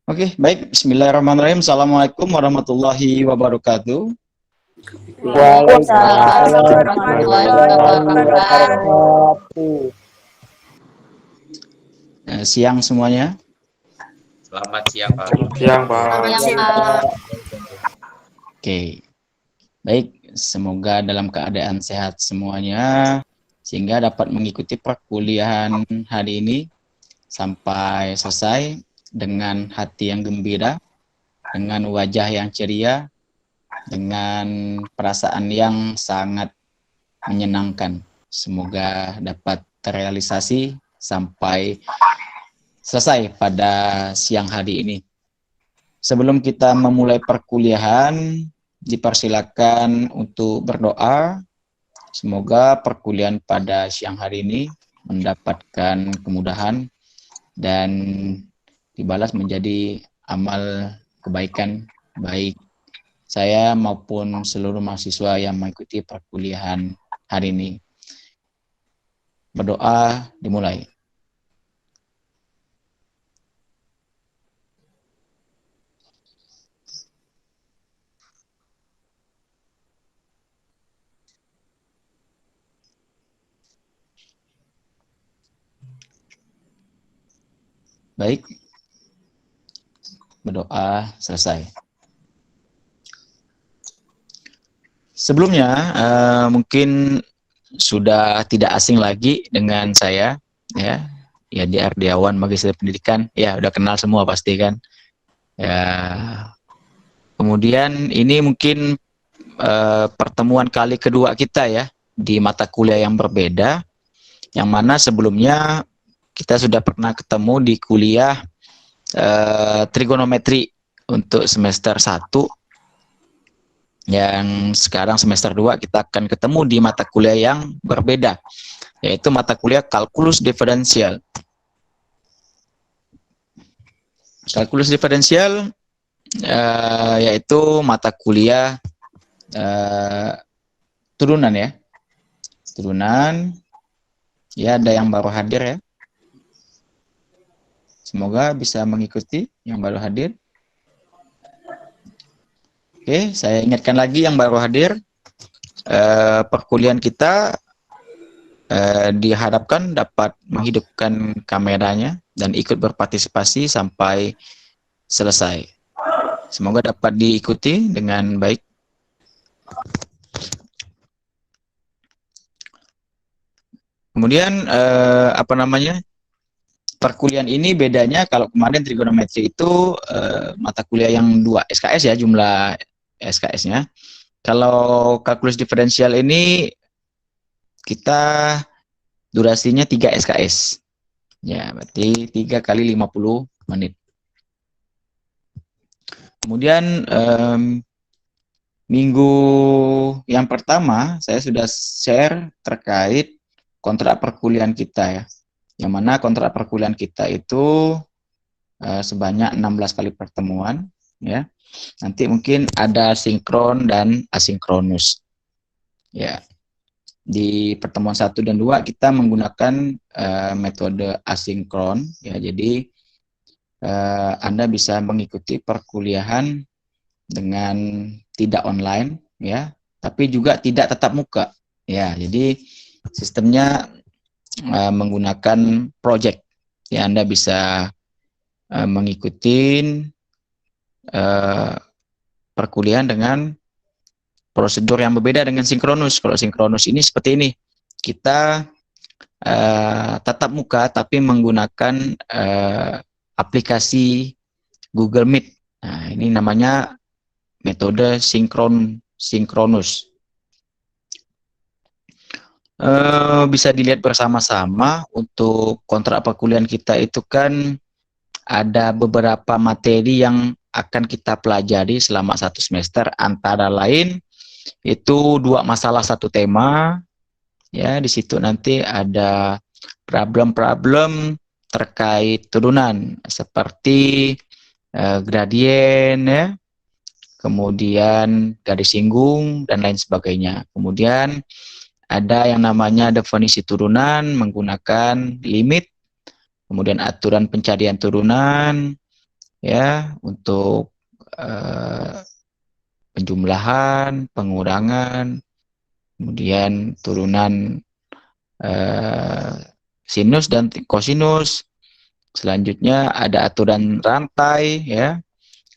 Oke, baik. Bismillahirrahmanirrahim. Assalamualaikum warahmatullahi wabarakatuh. Waalaikumsalam Waalaikumsalam warahmatullahi warahmatullahi wabarakatuh. wabarakatuh. Siang semuanya. Selamat siang, Pak. Siang, Pak. Selamat siang, Pak. Oke, baik. Semoga dalam keadaan sehat semuanya, sehingga dapat mengikuti perkuliahan hari ini sampai selesai dengan hati yang gembira, dengan wajah yang ceria, dengan perasaan yang sangat menyenangkan. Semoga dapat terrealisasi sampai selesai pada siang hari ini. Sebelum kita memulai perkuliahan, dipersilakan untuk berdoa. Semoga perkuliahan pada siang hari ini mendapatkan kemudahan dan dibalas menjadi amal kebaikan baik saya maupun seluruh mahasiswa yang mengikuti perkuliahan hari ini. Berdoa dimulai. Baik, berdoa selesai. Sebelumnya mungkin sudah tidak asing lagi dengan saya, ya di Ardiawan Magister Pendidikan, ya udah kenal semua pasti kan. Ya, kemudian ini mungkin pertemuan kali kedua kita ya di mata kuliah yang berbeda, yang mana sebelumnya kita sudah pernah ketemu di kuliah trigonometri untuk semester 1, yang sekarang semester 2 kita akan ketemu di mata kuliah yang berbeda, yaitu mata kuliah kalkulus diferensial. Kalkulus diferensial yaitu mata kuliah turunan ya. Turunan, ya ada yang baru hadir ya. Semoga bisa mengikuti yang baru hadir. Oke, saya ingatkan lagi yang baru hadir, perkuliahan kita diharapkan dapat menghidupkan kameranya dan ikut berpartisipasi sampai selesai. Semoga dapat diikuti dengan baik. Kemudian perkuliahan ini bedanya, kalau kemarin trigonometri itu mata kuliah yang 2 SKS ya, jumlah SKS-nya. Kalau kalkulus diferensial ini kita durasinya 3 SKS. Ya, berarti 3 kali 50 menit. Kemudian minggu yang pertama saya sudah share terkait kontrak perkuliahan kita ya. Yang mana kontrak perkuliahan kita itu sebanyak 16 kali pertemuan ya. Nanti mungkin ada sinkron dan asinkronus. Ya. Di pertemuan 1 dan 2 kita menggunakan metode asinkron ya. Jadi Anda bisa mengikuti perkuliahan dengan tidak online ya, tapi juga tidak tatap muka. Ya, jadi sistemnya menggunakan project. Ya, Anda bisa mengikuti perkuliahan dengan prosedur yang berbeda dengan sinkronus. Kalau sinkronus ini seperti ini, kita tatap muka tapi menggunakan aplikasi Google Meet. Nah, ini namanya metode sinkronus. Bisa dilihat bersama-sama untuk kontrak perkuliahan kita itu kan ada beberapa materi yang akan kita pelajari selama 1 semester, antara lain itu 2 masalah 1 tema ya. Di situ nanti ada problem-problem terkait turunan seperti gradien ya, kemudian garis singgung dan lain sebagainya. Kemudian ada yang namanya definisi turunan menggunakan limit, kemudian aturan pencarian turunan, ya, untuk penjumlahan, pengurangan, kemudian turunan sinus dan kosinus. Selanjutnya ada aturan rantai, ya,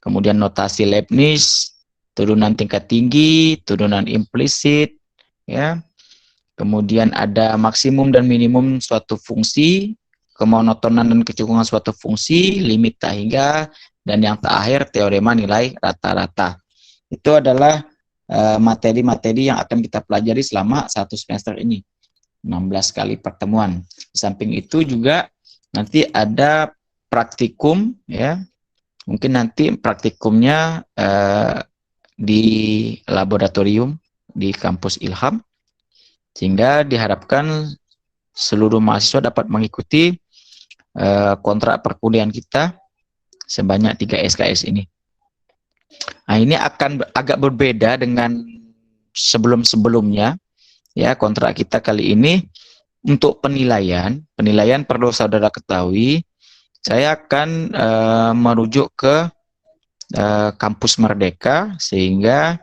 kemudian notasi Leibniz, turunan tingkat tinggi, turunan implisit, ya. Kemudian ada maksimum dan minimum suatu fungsi, kemonotonan dan kecukupan suatu fungsi, limit tak hingga, dan yang terakhir teorema nilai rata-rata. Itu adalah materi-materi yang akan kita pelajari selama 1 semester ini. 16 kali pertemuan. Di samping itu juga nanti ada praktikum, ya. Mungkin nanti praktikumnya di laboratorium di kampus Ilham, sehingga diharapkan seluruh mahasiswa dapat mengikuti kontrak perkuliahan kita sebanyak 3 SKS ini. Nah, ini akan agak berbeda dengan sebelum-sebelumnya, ya. Kontrak kita kali ini untuk penilaian perlu saudara ketahui, saya akan merujuk ke kampus Merdeka, sehingga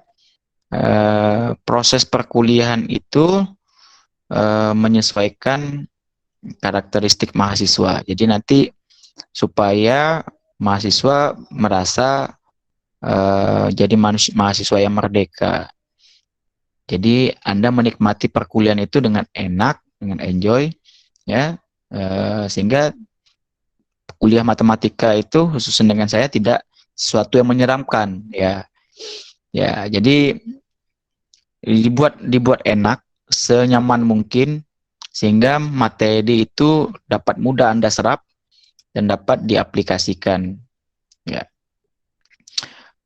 proses perkuliahan itu menyesuaikan karakteristik mahasiswa. Jadi nanti supaya mahasiswa merasa jadi mahasiswa yang merdeka. Jadi Anda menikmati perkuliahan itu dengan enak, dengan enjoy, ya, sehingga kuliah matematika itu khususnya dengan saya tidak sesuatu yang menyeramkan, ya. Ya, jadi dibuat enak, senyaman mungkin, sehingga materi itu dapat mudah Anda serap dan dapat diaplikasikan, ya.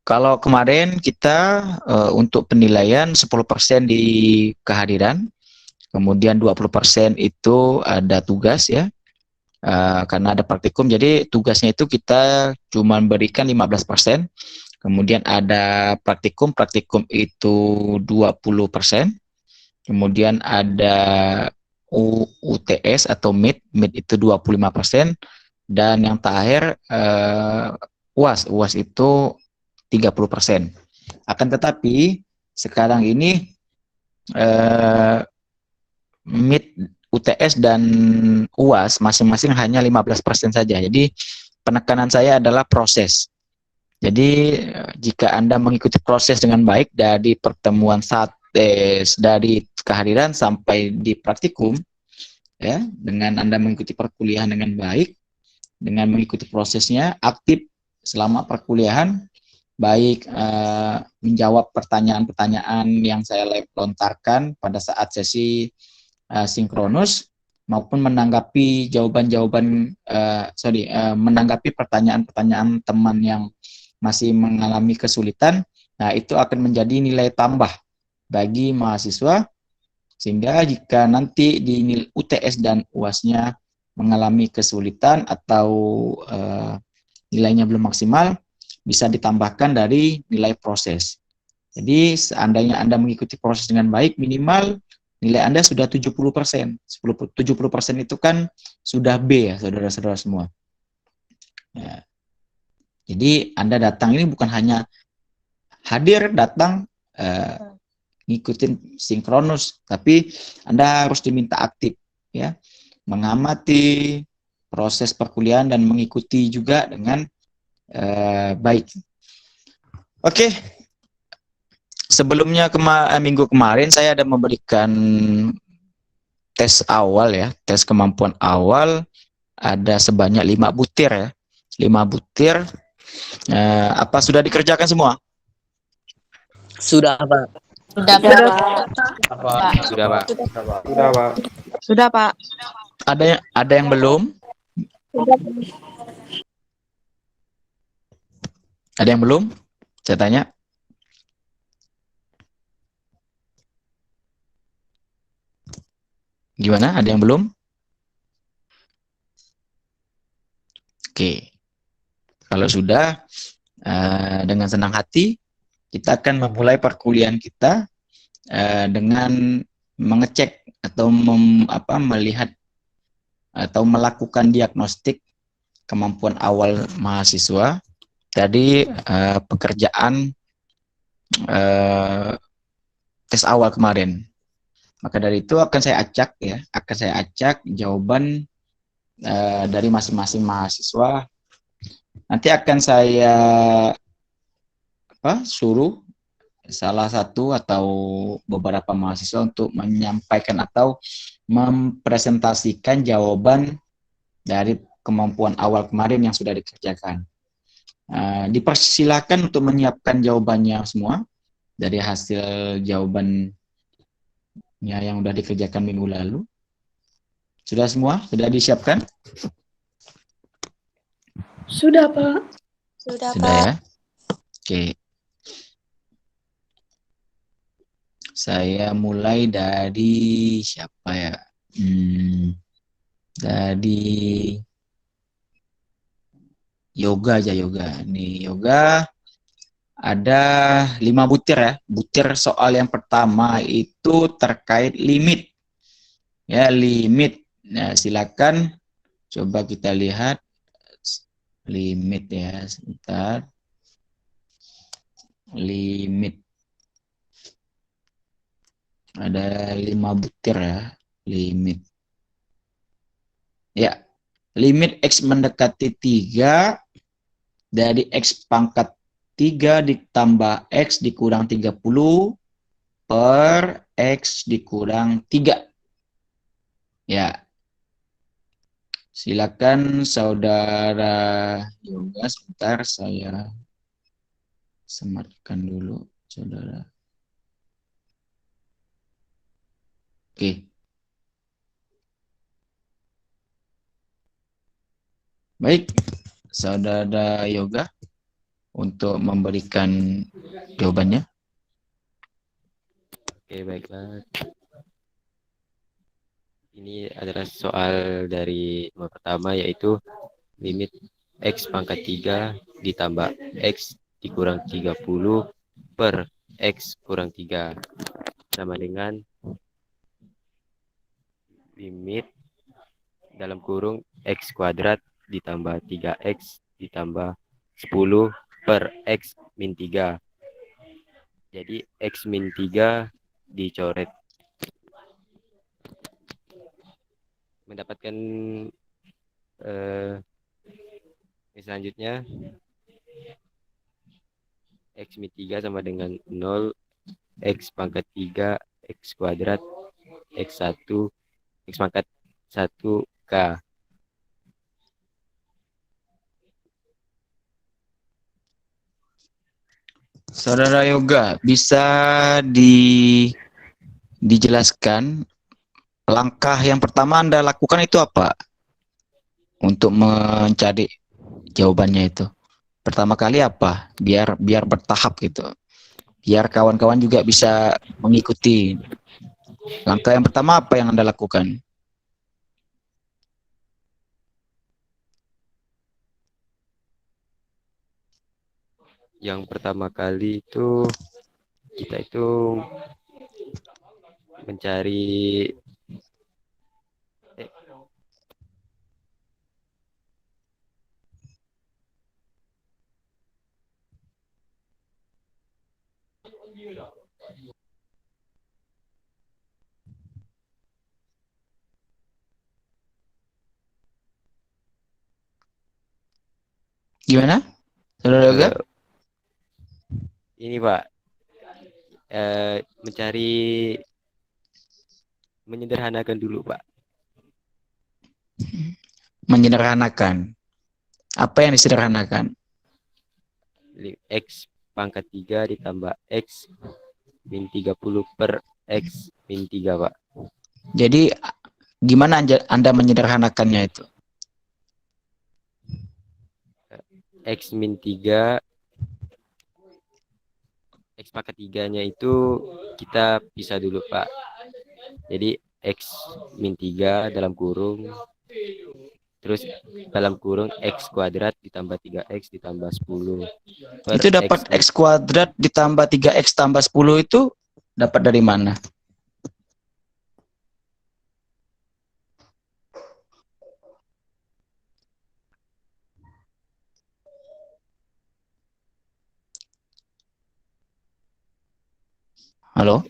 Kalau kemarin kita untuk penilaian 10% di kehadiran, kemudian 20% itu ada tugas, ya, karena ada praktikum, jadi tugasnya itu kita cuma berikan 15%, kemudian ada praktikum itu 20%, kemudian ada UTS atau MIT itu 25%, dan yang terakhir UAS itu 30%. Akan tetapi sekarang ini MIT, UTS dan UAS masing-masing hanya 15% saja. Jadi penekanan saya adalah proses. Jadi jika Anda mengikuti proses dengan baik dari pertemuan dari kehadiran sampai di praktikum, ya, dengan Anda mengikuti perkuliahan dengan baik, dengan mengikuti prosesnya aktif selama perkuliahan, baik menjawab pertanyaan-pertanyaan yang saya lontarkan pada saat sesi sinkronus, maupun menanggapi menanggapi pertanyaan-pertanyaan teman yang masih mengalami kesulitan. Nah, itu akan menjadi nilai tambah bagi mahasiswa, sehingga jika nanti di UTS dan UAS-nya mengalami kesulitan atau nilainya belum maksimal, bisa ditambahkan dari nilai proses. Jadi seandainya Anda mengikuti proses dengan baik, minimal nilai Anda sudah 70%. 70% itu kan sudah B, ya, saudara-saudara semua. Ya. Jadi Anda datang ini bukan hanya hadir, datang, ngikutin sinkronus, tapi Anda harus diminta aktif, ya, mengamati proses perkuliahan dan mengikuti juga dengan baik. Oke. Sebelumnya minggu kemarin saya ada memberikan tes awal, ya, tes kemampuan awal, ada sebanyak 5 butir, ya. 5 butir. Apa sudah dikerjakan semua? Sudah, Pak. Sudah, Pak. Sudah, Pak. Sudah, Pak. Sudah, Pak. Ada yang belum? Ada yang belum? Saya tanya. Gimana? Ada yang belum? Oke. Kalau sudah, dengan senang hati, kita akan memulai perkuliahan kita dengan mengecek atau melihat atau melakukan diagnostik kemampuan awal mahasiswa, tadi pekerjaan tes awal kemarin. Maka dari itu akan saya acak jawaban dari masing-masing mahasiswa. Nanti akan saya suruh salah satu atau beberapa mahasiswa untuk menyampaikan atau mempresentasikan jawaban dari kemampuan awal kemarin yang sudah dikerjakan. Dipersilakan untuk menyiapkan jawabannya semua dari hasil jawabannya yang sudah dikerjakan minggu lalu. Sudah semua? Sudah disiapkan? Sudah, Pak. Sudah, Sudah Pak. ya? Oke. Saya mulai dari siapa ya? Dari yoga aja, yoga. Nih, yoga ada 5 butir ya. Butir soal yang pertama itu terkait limit. Ya, limit. Nah, silakan coba kita lihat limit ya, sebentar. Limit. Ada 5 butir ya, limit. Ya, limit X mendekati 3 dari X pangkat 3 ditambah X dikurang 30 per X dikurang 3. Ya, silakan saudara yoga, sebentar saya sematkan dulu saudara. Oke. Baik, saudara yoga untuk memberikan jawabannya. Oke, baiklah. Ini adalah soal dari nomor pertama, yaitu limit X pangkat 3 ditambah X dikurang 30 per X kurang 3. Sama dengan limit dalam kurung X kuadrat ditambah 3X ditambah 10 per X min 3. Jadi X min 3 dicoret. Mendapatkan selanjutnya X min 3 sama dengan 0, X pangkat 3, X kuadrat, X1, X pangkat 1K. Saudara yoga, bisa dijelaskan langkah yang pertama Anda lakukan itu apa untuk mencari jawabannya itu? Pertama kali apa? Biar bertahap gitu. Biar kawan-kawan juga bisa mengikuti. Langkah yang pertama apa yang Anda lakukan? Yang pertama kali itu kita itu mencari Gimana? Saudara yoga? ini Pak, mencari menyederhanakan dulu Pak. Menyederhanakan. Apa yang disederhanakan? X pangkat 3 ditambah X min 30 per X min 3 Pak. Jadi gimana Anda menyederhanakannya itu? X min 3, X pangkat 3-nya itu kita pisah dulu Pak. Jadi X min 3 dalam kurung, terus dalam kurung X kuadrat ditambah 3X ditambah 10 per Itu dapat X kuadrat ditambah 3X tambah 10 itu dapat dari mana? Halo?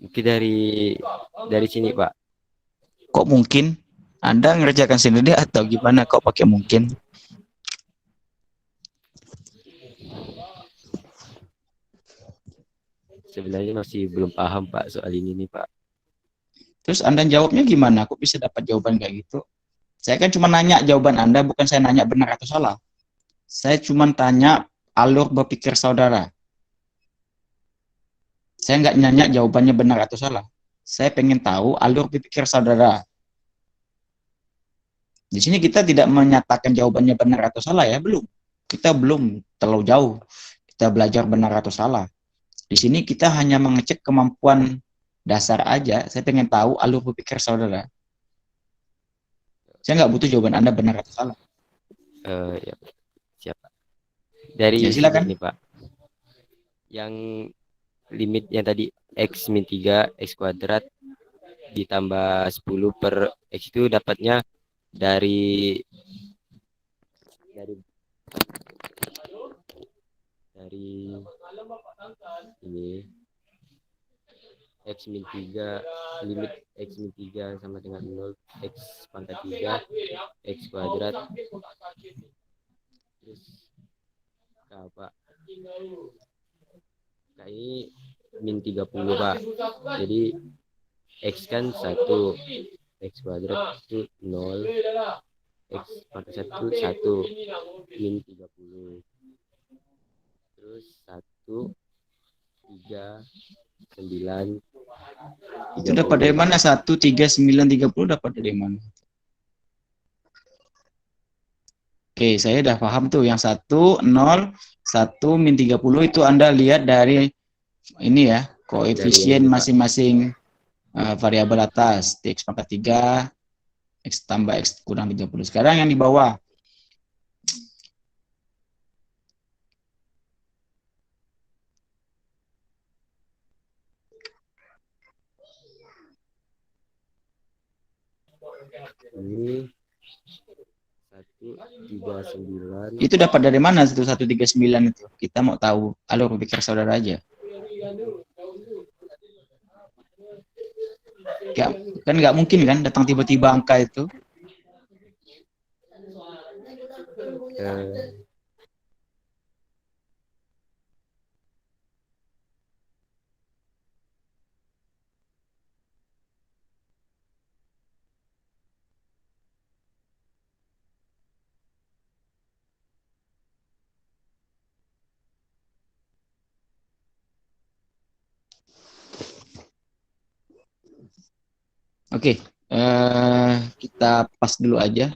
Mungkin dari sini, Pak. Kok mungkin? Anda ngerjakan sendiri atau gimana? Kok pakai mungkin? Sebenarnya masih belum paham, Pak, soal ini nih, Pak. Terus Anda jawabnya gimana? Kok bisa dapat jawaban kayak gitu? Saya kan cuma nanya jawaban Anda, bukan saya nanya benar atau salah. Saya cuma tanya alur berpikir saudara. Saya nggak nanya jawabannya benar atau salah. Saya pengen tahu alur berpikir saudara. Di sini kita tidak menyatakan jawabannya benar atau salah ya, belum. Kita belum terlalu jauh. Kita belajar benar atau salah. Di sini kita hanya mengecek kemampuan dasar aja. Saya pengen tahu alur berpikir saudara. Saya nggak butuh jawaban Anda benar atau salah. Ya, siap, Pak. Dari Ya sini silakan. nih, Pak. Yang limit yang tadi X min 3 X kuadrat ditambah 10 per X itu dapatnya dari dari dari ini X min 3, limit X min 3 sama dengan 0, X pangkat 3 X kuadrat, terus apa, nah ini min 30, Pak. Jadi X kan 1, X kuadrat itu 0, X pangkat 1 min 30, terus 1 3 9 Itu dapat dari 30. mana? 1, 3, 9, 30 dapat dari mana? Oke, saya udah paham tuh. Yang 1, 0, 1, min 30 itu Anda lihat dari ini ya, Dari yang koefisien ini, Pak. masing-masing variabel atas. X pangkat 3, X tambah X kurang 30. Sekarang yang di bawah. Ini 139. Itu dapat dari mana 1139 itu? Kita mau tahu alur berpikir saudara aja. Gak, kan nggak mungkin kan datang tiba-tiba angka itu. Eh, Oke, kita pas dulu aja.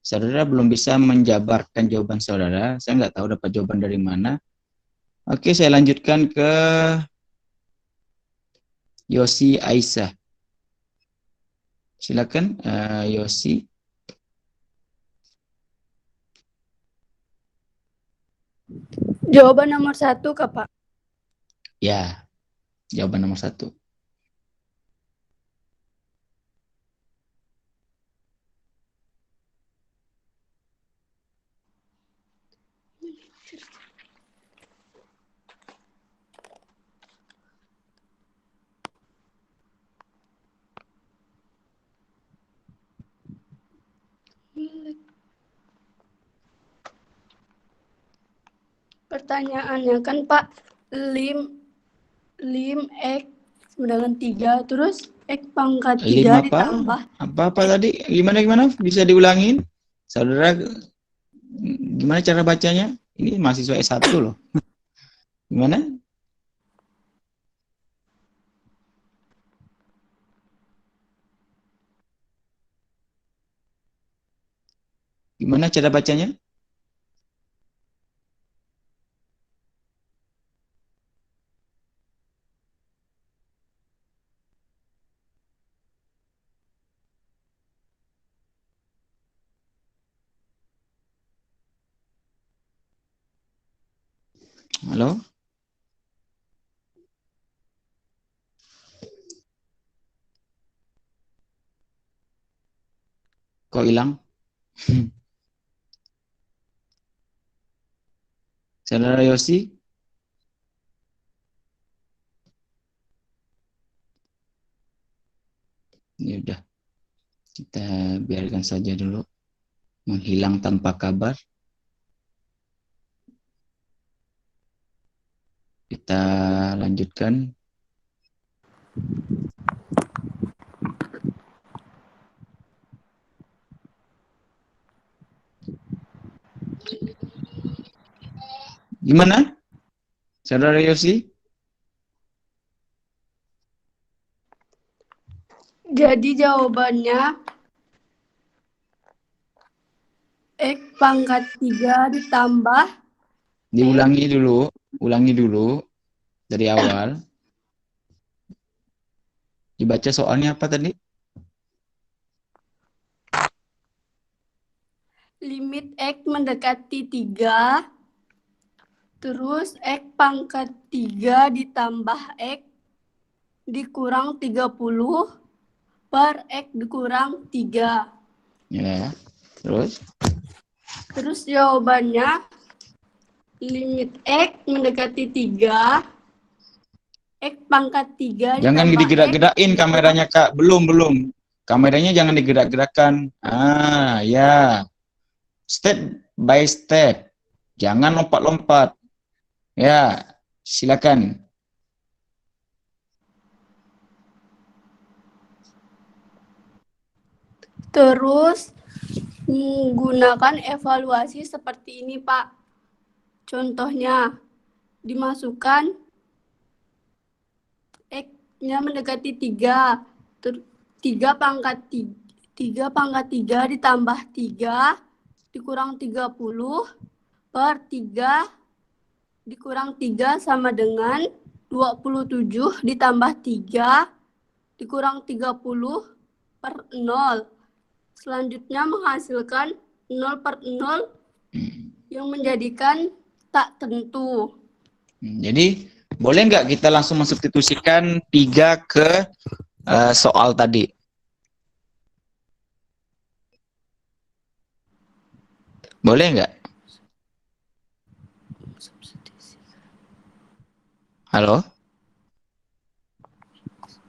Saudara belum bisa menjabarkan jawaban saudara. Saya nggak tahu dapat jawaban dari mana. Oke, saya lanjutkan ke Yosi Aisyah. Silakan, Yosi. Jawaban nomor 1, Kak, Pak. Ya, jawaban nomor 1. Pertanyaannya kan, Pak, lim X dengan 3, terus X pangkat 3 5 apa? ditambah Apa tadi? Gimana? Bisa diulangin? Saudara, gimana cara bacanya? Ini mahasiswa S1 loh. Gimana? Gimana cara bacanya? Halo? Kok hilang? Saudara Yosi? Ya udah, kita biarkan saja dulu menghilang tanpa kabar. Kita lanjutkan. Gimana, Saudara Yosi? Jadi jawabannya X pangkat 3 ditambah Ulangi dulu dari awal. Dibaca soalnya apa tadi? limit X mendekati 3, terus X pangkat 3 ditambah X dikurang 30 per X dikurang 3. Ya, terus? Terus jawabannya limit X mendekati 3, X pangkat 3 Jangan ditambah digerak-gerakin X kameranya, Kak. Belum. Kameranya jangan digerak-gerakkan. Ya. Step by step. Jangan lompat-lompat. Ya, silakan. terus menggunakan evaluasi seperti ini, Pak. Contohnya, dimasukkan X-nya mendekati 3, 3 pangkat 3 ditambah 3 dikurang 30 per 3 dikurang 3 sama dengan 27 ditambah 3 dikurang 30 per 0. Selanjutnya menghasilkan 0 per 0 yang menjadikan tak tentu. Jadi, boleh nggak kita langsung mensubstitusikan 3 ke soal tadi? Boleh nggak? Halo?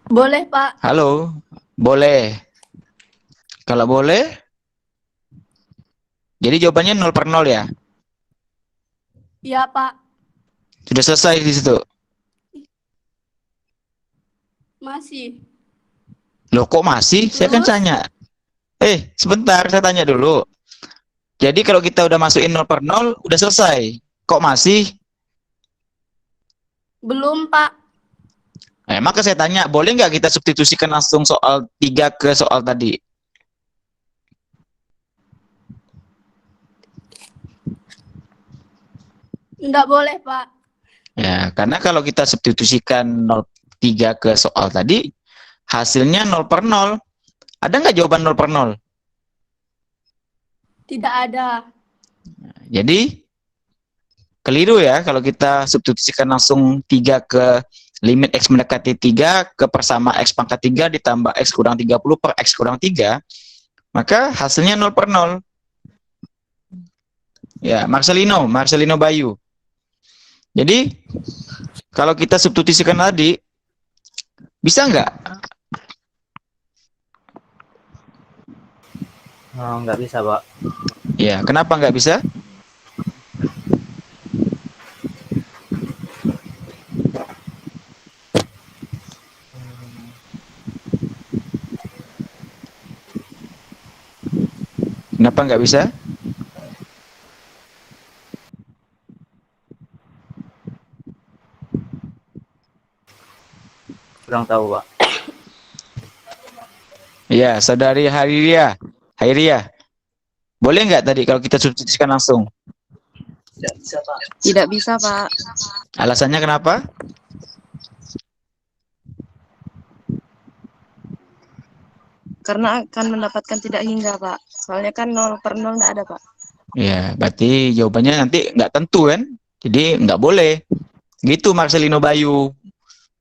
Boleh, Pak. Halo? Boleh. Kalau boleh, jadi jawabannya 0 per 0 ya? Iya, Pak. Sudah selesai di situ? Masih. Loh, kok masih? Saya kan Terus? tanya. Sebentar, saya tanya dulu. Jadi kalau kita udah masukin 0 per 0, udah selesai. Kok masih? Belum, Pak. Maka saya tanya, boleh nggak kita substitusikan langsung soal 3 ke soal tadi? Enggak boleh, Pak. Ya, karena kalau kita substitusikan 0,3 ke soal tadi, hasilnya 0 per 0. Ada nggak jawaban 0 per 0? Tidak ada. Jadi, keliru ya kalau kita substitusikan langsung 3 ke limit X mendekati 3 ke persama X pangkat 3 ditambah X kurang 30 per X kurang 3, maka hasilnya 0 per 0. Ya, Marcelino Bayu. Jadi, kalau kita substitusikan tadi, bisa nggak? Nggak bisa, Pak. Ya, kenapa nggak bisa? Kenapa nggak bisa? Kurang tahu, Pak. Ya, saudari Hairia. Boleh nggak tadi kalau kita substitusikan langsung? Tidak bisa, Pak. Tidak bisa, Pak. Alasannya kenapa? Karena akan mendapatkan tidak hingga, Pak. Soalnya kan 0 per 0 nggak ada, Pak. Ya, berarti jawabannya nanti nggak tentu kan? Jadi nggak boleh. Gitu Marcelino Bayu.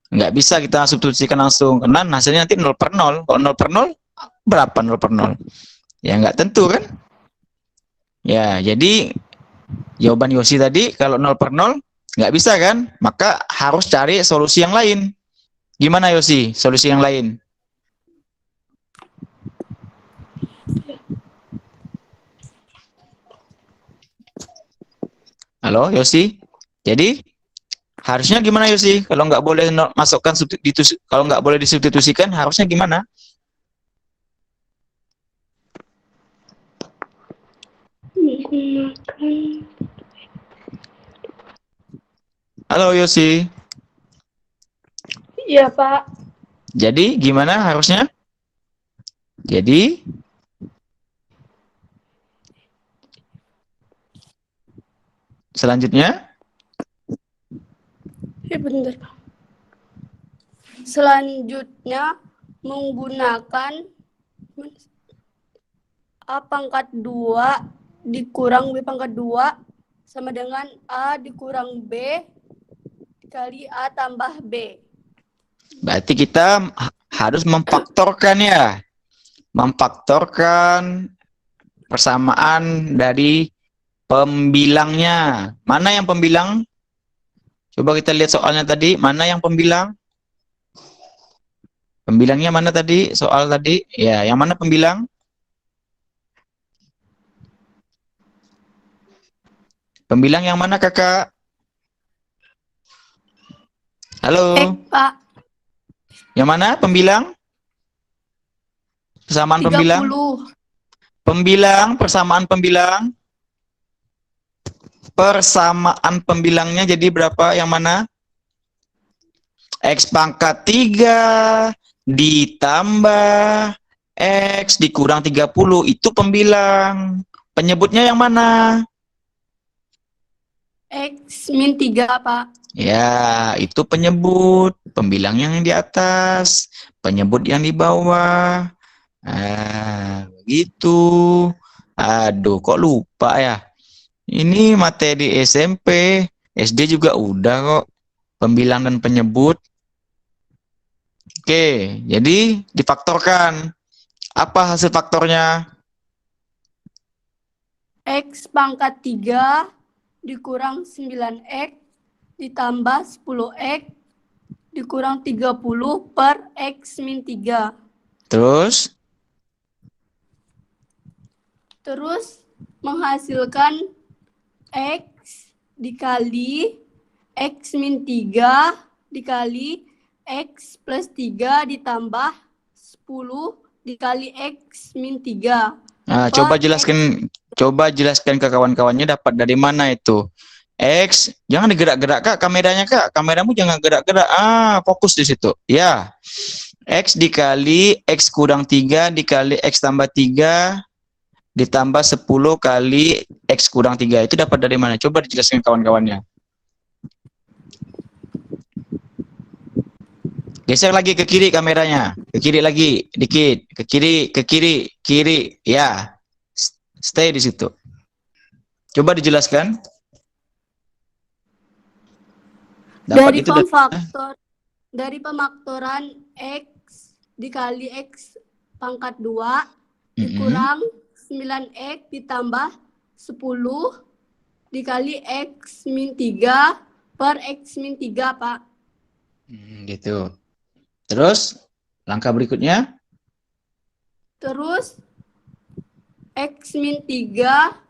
Nggak bisa kita substitusikan langsung. Karena hasilnya nanti 0 per 0. Kalau 0 per 0, berapa 0 per 0? Ya nggak tentu kan? Ya, jadi jawaban Yosi tadi kalau 0 per 0 nggak bisa kan? Maka harus cari solusi yang lain. Gimana Yosi? Solusi yang lain? Halo, Yosi. Jadi harusnya gimana Yosi? Kalau nggak boleh masukkan kalau nggak boleh disubstitusikan, harusnya gimana? Halo Yosi. Iya, Pak. Jadi gimana harusnya? Jadi selanjutnya Bentar, Pak. Selanjutnya menggunakan A pangkat 2 dikurang B pangkat 2 sama dengan A dikurang B dikali A tambah B. berarti kita harus memfaktorkan ya. Memfaktorkan persamaan dari pembilangnya. Mana yang pembilang? Coba kita lihat soalnya tadi. Mana yang pembilang? Pembilangnya mana tadi? Soal tadi. Ya, yang mana pembilang? Pembilang yang mana kakak? Halo? Pak. Yang mana pembilang? Persamaan 30. pembilang? Pembilang, persamaan pembilang. Persamaan pembilangnya jadi berapa? Yang mana? X pangkat 3 ditambah X dikurang 30. Itu pembilang. Penyebutnya yang mana? X min 3, Pak. Ya, itu penyebut. Pembilang yang di atas. Penyebut yang di bawah. Begitu. Aduh, kok lupa ya? Ini materi SMP, SD juga udah kok. Pembilang dan penyebut. Oke, jadi difaktorkan. Apa hasil faktornya? X pangkat 3 dikurang 9X ditambah 10X dikurang 30 per X min 3. Terus menghasilkan X dikali X min 3 dikali X plus 3 ditambah 10 dikali X min 3. Nah, coba jelaskan ke kawan-kawannya dapat dari mana itu. X, jangan digerak-gerak kak kameranya kak. Kameramu jangan gerak-gerak. Fokus di situ. Ya. X dikali X kurang 3 dikali X tambah 3 ditambah 10 kali X kurang 3. Itu dapat dari mana? Coba dijelaskan kawan-kawannya. Geser lagi ke kiri kameranya. Ke kiri lagi, dikit. Ke kiri, kiri. Ya. Stay di situ. Coba dijelaskan. Dapat Dari pemaktoran X dikali X pangkat 2 dikurang 9X ditambah 10 dikali X min 3 per X min 3, Pak. Gitu. Terus, langkah berikutnya? Terus, X min 3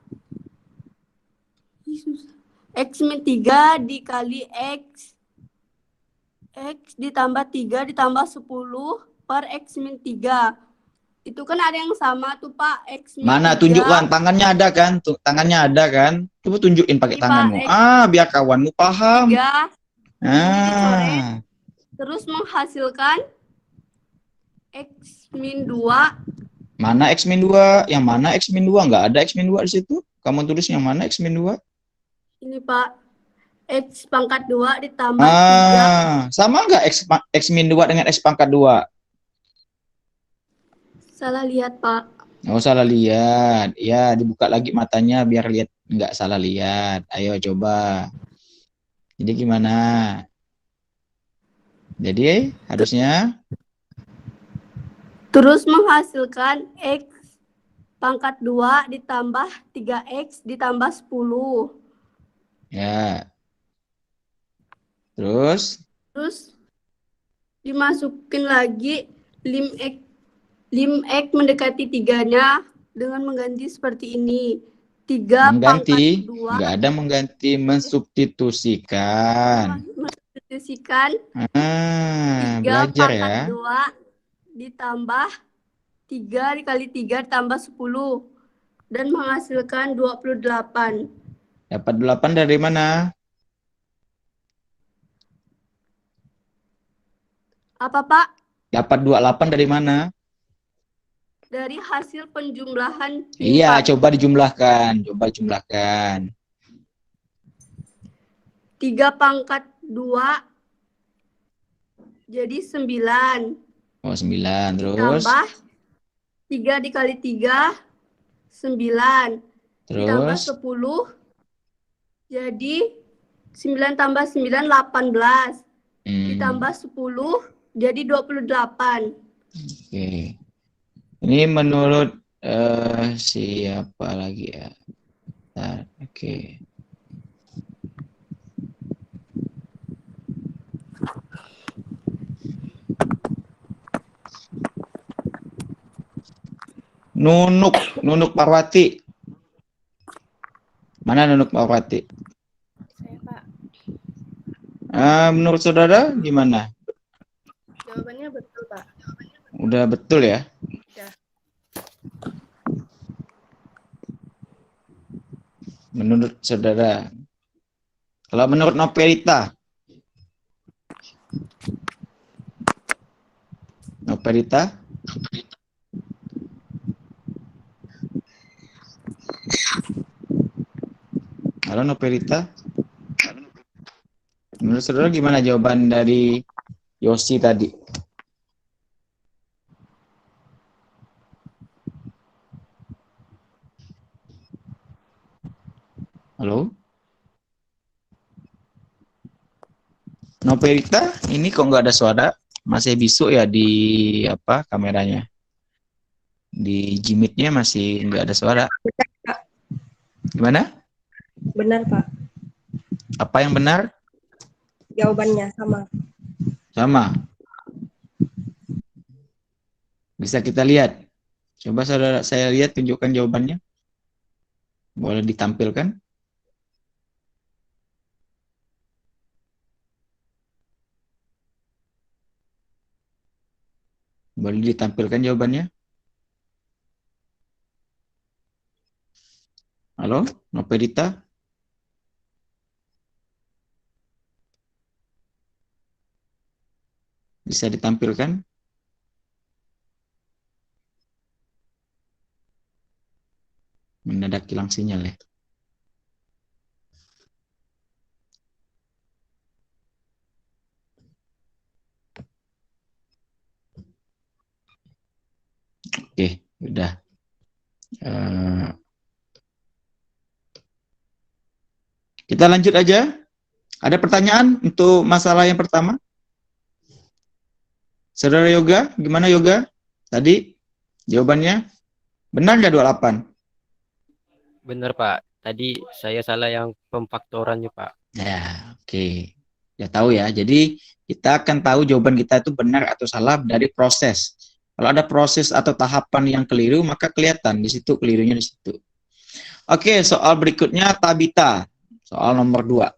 dikali X ditambah 3 ditambah 10 per X min 3. Itu kan ada yang sama tuh Pak. X min Mana 3. tunjukkan, tangannya ada kan? Tangannya ada kan? Coba tunjukin pakai tanganmu. Biar kawanmu paham. 3. Terus menghasilkan X min 2. Mana X min 2? Yang mana X min 2? Nggak ada X min 2 di situ. Kamu tulis yang mana X min 2? Ini Pak. X pangkat 2 ditambah 3. Sama nggak X min 2 dengan X pangkat 2? Salah lihat, Pak. Oh, salah lihat. Ya, dibuka lagi matanya biar lihat nggak salah lihat. Ayo coba. Jadi gimana? Jadi harusnya terus menghasilkan X pangkat 2 ditambah 3X ditambah 10. ya. Terus dimasukin lagi lim X mendekati 3-nya dengan mengganti seperti ini. 3 pangkat Mengganti, 2. nggak ada mengganti, mensubstitusikan. Mensubstitusikan Ah, 3 belajar pangkat ya. 2 ditambah 3 dikali 3 tambah 10 dan menghasilkan 28. Dapat 8 dari mana? Apa, Pak? Dapat 28 dari mana? Dari hasil penjumlahan ini, Iya, Pak. coba dijumlahkan. Coba jumlahkan. 3 pangkat 2 jadi 9. Oh, 9. Terus? Ditambah 3 dikali 3, 9. Ditambah Terus? 10, jadi 9 tambah 9, 18. Ditambah 10, jadi 28. Oke. Ini menurut siapa lagi ya? Bentar, oke. Nunuk Parwati. Mana Nunuk Parwati? Saya, Pak. Menurut saudara gimana? Jawabannya betul, Pak. Udah betul ya? Ya. Menurut saudara. Kalau menurut Noperita? Noperita? Halo Noperita? Menurut saudara gimana jawaban dari Yosi tadi? Halo? Noperita, ini kok nggak ada suara? Masih bisu ya di apa kameranya? Di Jimit-nya masih nggak ada suara. Gimana? Benar, Pak. Apa yang benar? Jawabannya sama. Sama. Bisa kita lihat. Coba saudara saya lihat, tunjukkan jawabannya. Boleh ditampilkan? Boleh ditampilkan jawabannya? Halo, Noperita? Bisa ditampilkan? Mendadak hilang sinyal ya. Oke, udah. Kita lanjut aja. Ada pertanyaan untuk masalah yang pertama? Saudara Yoga, gimana Yoga? Tadi jawabannya benar nggak 28? Benar, Pak. Tadi saya salah yang pemfaktorannya, Pak. Ya, oke. Ya tahu ya. Jadi kita akan tahu jawaban kita itu benar atau salah dari proses. Kalau ada proses atau tahapan yang keliru, maka kelihatan di situ kelirunya di situ. Oke, soal berikutnya Tabita. Soal nomor 2.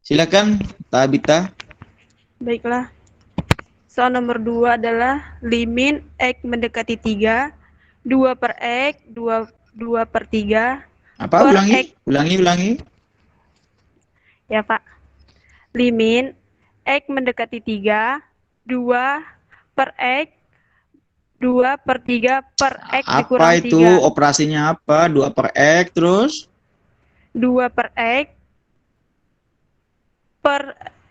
Silakan Tabita. Baiklah. Soal nomor 2 adalah limit X mendekati 3, 2 per X, 2 per 3. Apa? Per Ulangi, X. ulangi. Ya, Pak. Limit X mendekati 3, 2 per X, 2 per 3 per X dikurang 3. Apa itu operasinya apa? 2 per X terus? 2 per X per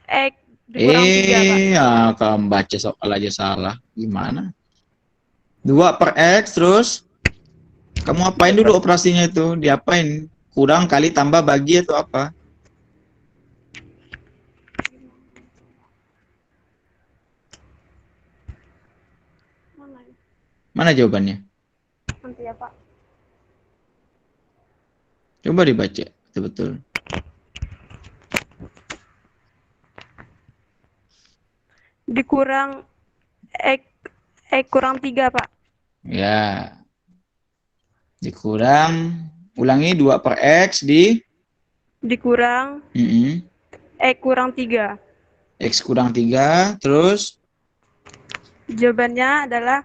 X dikurang 3, Pak. Ya, kalau baca soal aja salah. Gimana? 2 per X terus? Kamu apain dulu operasinya itu? Diapain? Kurang kali tambah bagi atau apa? Mana jawabannya? Nanti ya, Pak. Coba dibaca betul-betul. Dikurang X kurang 3, Pak. Ya. Dikurang Ulangi 2 per X dikurang X kurang 3. X kurang 3, terus Jawabannya adalah,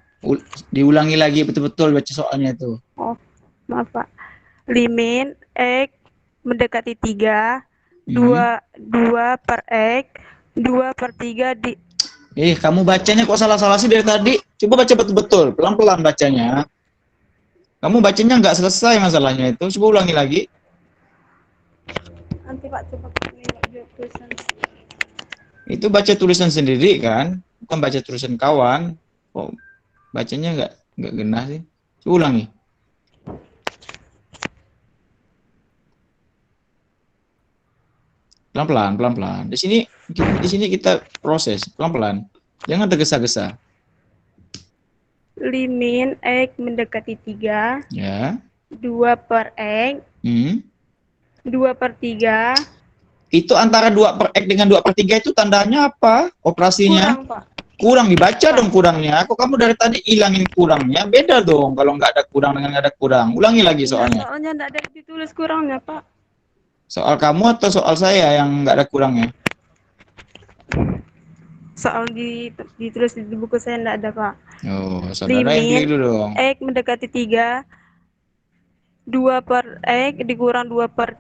diulangi lagi betul-betul baca soalnya itu. oh maaf Pak, limit X mendekati 3, 2 per X, 2 per 3 di... Kamu bacanya kok salah-salah sih dari tadi? Coba baca betul-betul, pelan-pelan bacanya. Kamu bacanya nggak selesai masalahnya itu. Coba ulangi lagi. Nanti Pak, coba tulisan. Itu baca tulisan sendiri kan, bukan baca tulisan kawan. Kok bacanya nggak genah sih? Coba ulangi. Pelan-pelan, pelan-pelan. Di sini kita proses pelan-pelan. Jangan tergesa-gesa. Limit X mendekati 3, Ya. 2 per X, 2 per 3. Itu antara 2 per X dengan 2 per 3 itu tandanya apa? Operasinya? Kurang, Pak. Kurang dibaca dong kurangnya. Kok kamu dari tadi hilangin kurangnya? Beda dong kalau nggak ada kurang dengan nggak ada kurang. Ulangi lagi soalnya. Soalnya nggak ada ditulis kurangnya, Pak. Soal kamu atau soal saya yang nggak ada kurangnya? Soal ditulis di buku saya nggak ada, Pak. Oh, saudara yang keliru dong. X mendekati 3, 2 per X dikurang 2 per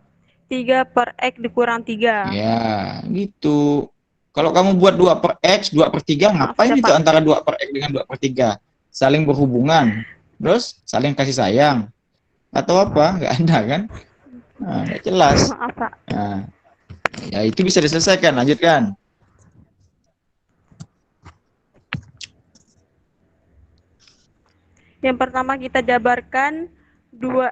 3 per X dikurang 3. Ya, gitu. Kalau kamu buat 2 per X, 2 per 3, ngapain itu antara 2 per X dengan 2 per 3? Saling berhubungan. Terus, saling kasih sayang. Atau apa? Nggak ada kan? Nah, nggak jelas. Maaf, Pak. Nah, ya itu bisa diselesaikan. Lanjutkan. Yang pertama kita jabarkan 2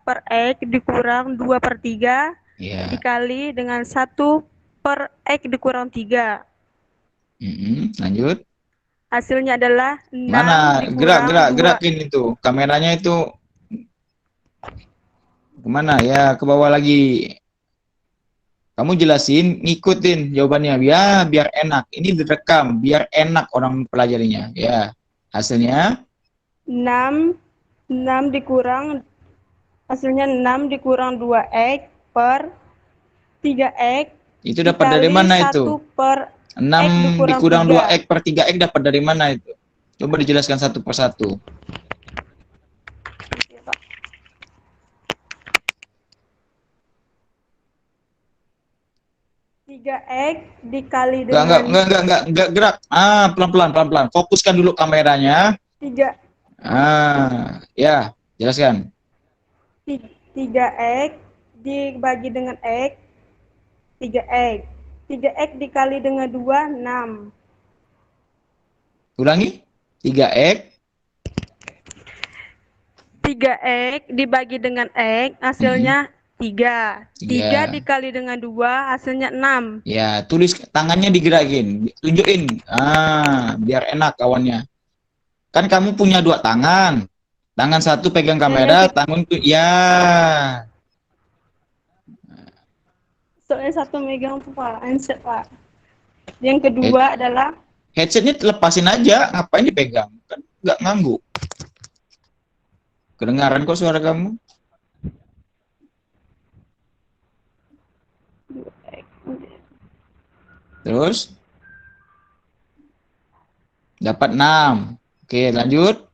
per X dikurang 2 per 3 dikali dengan 1 per X dikurang 3. Lanjut. Hasilnya adalah 6 Mana? dikurang Gerakin itu. Kameranya itu kemana? Ya, ke bawah lagi. Kamu jelasin, ngikutin jawabannya. Ya, biar enak. Ini direkam, biar enak orang pelajarinya. Ya. Hasilnya 6 dikurang, hasilnya 6 dikurang 2X per 3X. Itu dapat dari mana itu? 1 per 6 dikurang 2X per 3X dapat dari mana itu? Coba dijelaskan satu persatu. X dikali dengan enggak gerak. Pelan-pelan. Fokuskan dulu kameranya. 3. Ya, jelaskan. 3X dibagi dengan X, 3X. 3X dikali dengan 2, 6. Ulangi. 3X. 3X dibagi dengan X, hasilnya 3. 3 dikali dengan 2, hasilnya 6. Ya, tulis tangannya digerakin. Tunjukin. Biar enak kawannya. Kan kamu punya 2 tangan. Tangan satu pegang kamera, tangan itu ya. Soalnya satu megang Pak, handset Pak. Yang kedua adalah headsetnya lepasin aja, ngapain dipegang? Kan nggak nganggu. Kedengaran kok suara kamu? Terus dapat 6. Oke, lanjut.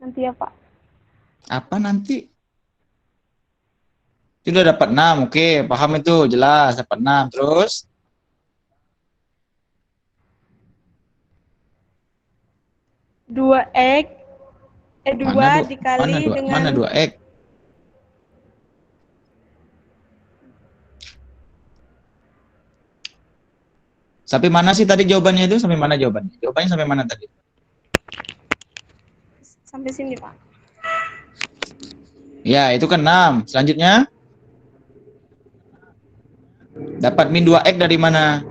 Nanti ya Pak. Apa nanti? Sudah dapat 6. Oke, paham itu, jelas dapat 6. Terus 2X 2 dikali dengan mana 2X? Sampai mana sih tadi jawabannya itu? Sampai mana jawabannya? Jawabannya sampai mana tadi? Sampai sini, Pak. Ya, itu kan 6. Selanjutnya dapat min 2X dari mana?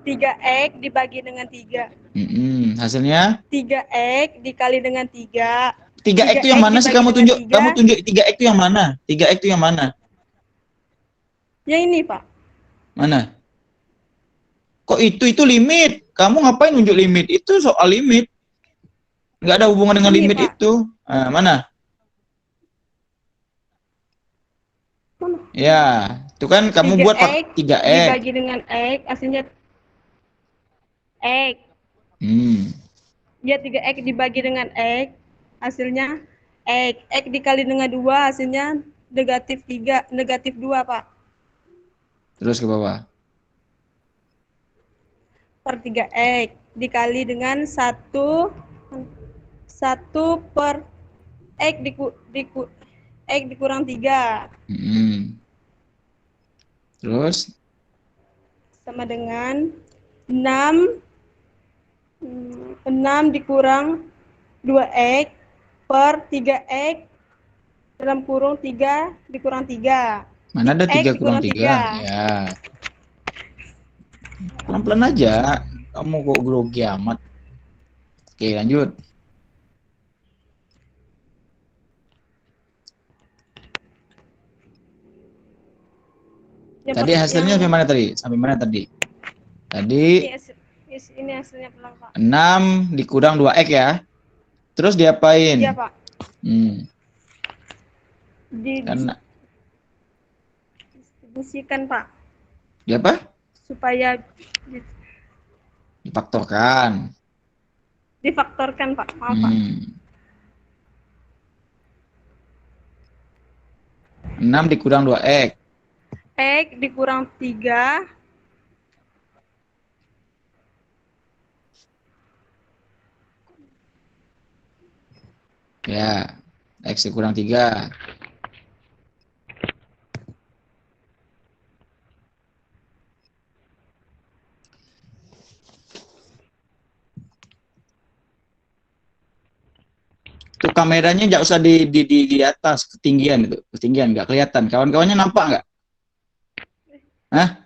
3X dibagi dengan 3. Hasilnya? 3X dikali dengan 3. 3X itu yang mana sih kamu tunjuk? Kamu tunjuk 3X itu yang mana? 3X itu yang mana? Yang ini, Pak. Mana? Kok itu limit? Kamu ngapain nunjuk limit? Itu soal limit. Nggak ada hubungan dengan Ini, limit Pak. itu. Mana? Mana? Ya, itu kan kamu buat 3X. dibagi dengan X, hasilnya X. Ya, 3X dibagi dengan X, hasilnya X. X dikali dengan 2, hasilnya negatif 3, negatif 2, Pak. Terus ke bawah. Per 3X dikali dengan 1 per X X dikurang 3. Terus? Sama dengan 6 dikurang 2X per 3X dalam kurung 3 dikurang 3. Mana ada 3 kurang 3? 3. Ya. Pelan-pelan aja. Kamu kok grogi amat. Oke, lanjut. Tadi hasilnya sampai mana tadi? Sampai mana tadi? Tadi ini hasilnya pelan, Pak. 6 dikurang 2X ya. Terus diapain? Iya, Pak. Karena distribusikan, Pak. Di apa? Supaya Difaktorkan. Difaktorkan, Pak. Maaf, Pak. 6 dikurang 2X. X dikurang 3. Ya, X dikurang 3. Itu kameranya nggak usah di atas, ketinggian itu, ketinggian nggak kelihatan. Kawan-kawannya nampak nggak? Hah?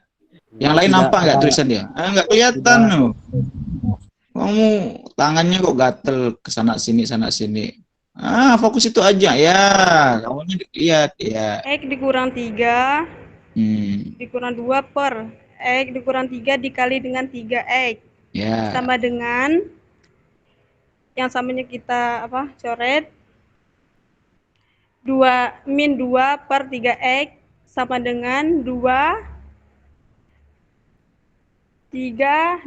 Yang lain nampak nggak tulisan dia? Nggak kelihatan loh. Kamu tangannya kok gatel ke sana sini. Fokus itu aja ya. Kamunya lihat ya. X dikurang 3 dikurang 2 per X dikurang 3 dikali dengan 3X. Ya. Sama dengan yang samanya kita coret 2 per 3X sama dengan 3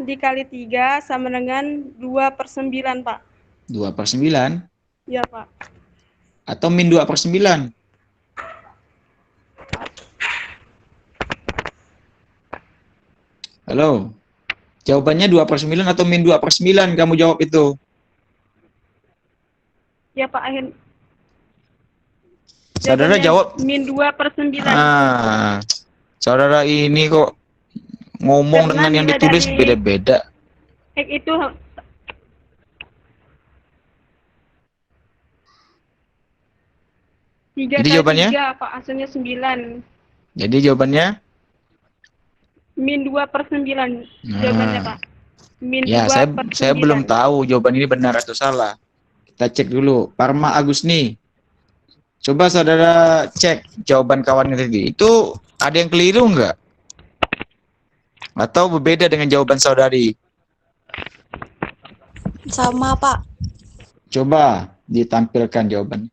dikali 3 sama dengan 2/9, Pak. 2/9? Iya, Pak. Atau min 2/9? Halo? Jawabannya 2/9 atau min 2/9 kamu jawab itu? Ya, Pak. Akhir. Saudara jawab min 2/9. Saudara ini kok ngomong dengan yang ditulis beda-beda. X itu Jadi jawabannya? 3, Pak, hasilnya 9. Jadi jawabannya? Min 2/9 jawabannya, Pak. Min ya, 2/9. saya belum tahu jawaban ini benar atau salah. Kita cek dulu. Parma Agusni. Coba saudara cek jawaban kawannya tadi. Itu ada yang keliru nggak? Atau berbeda dengan jawaban saudari? Sama, Pak. Coba ditampilkan jawaban.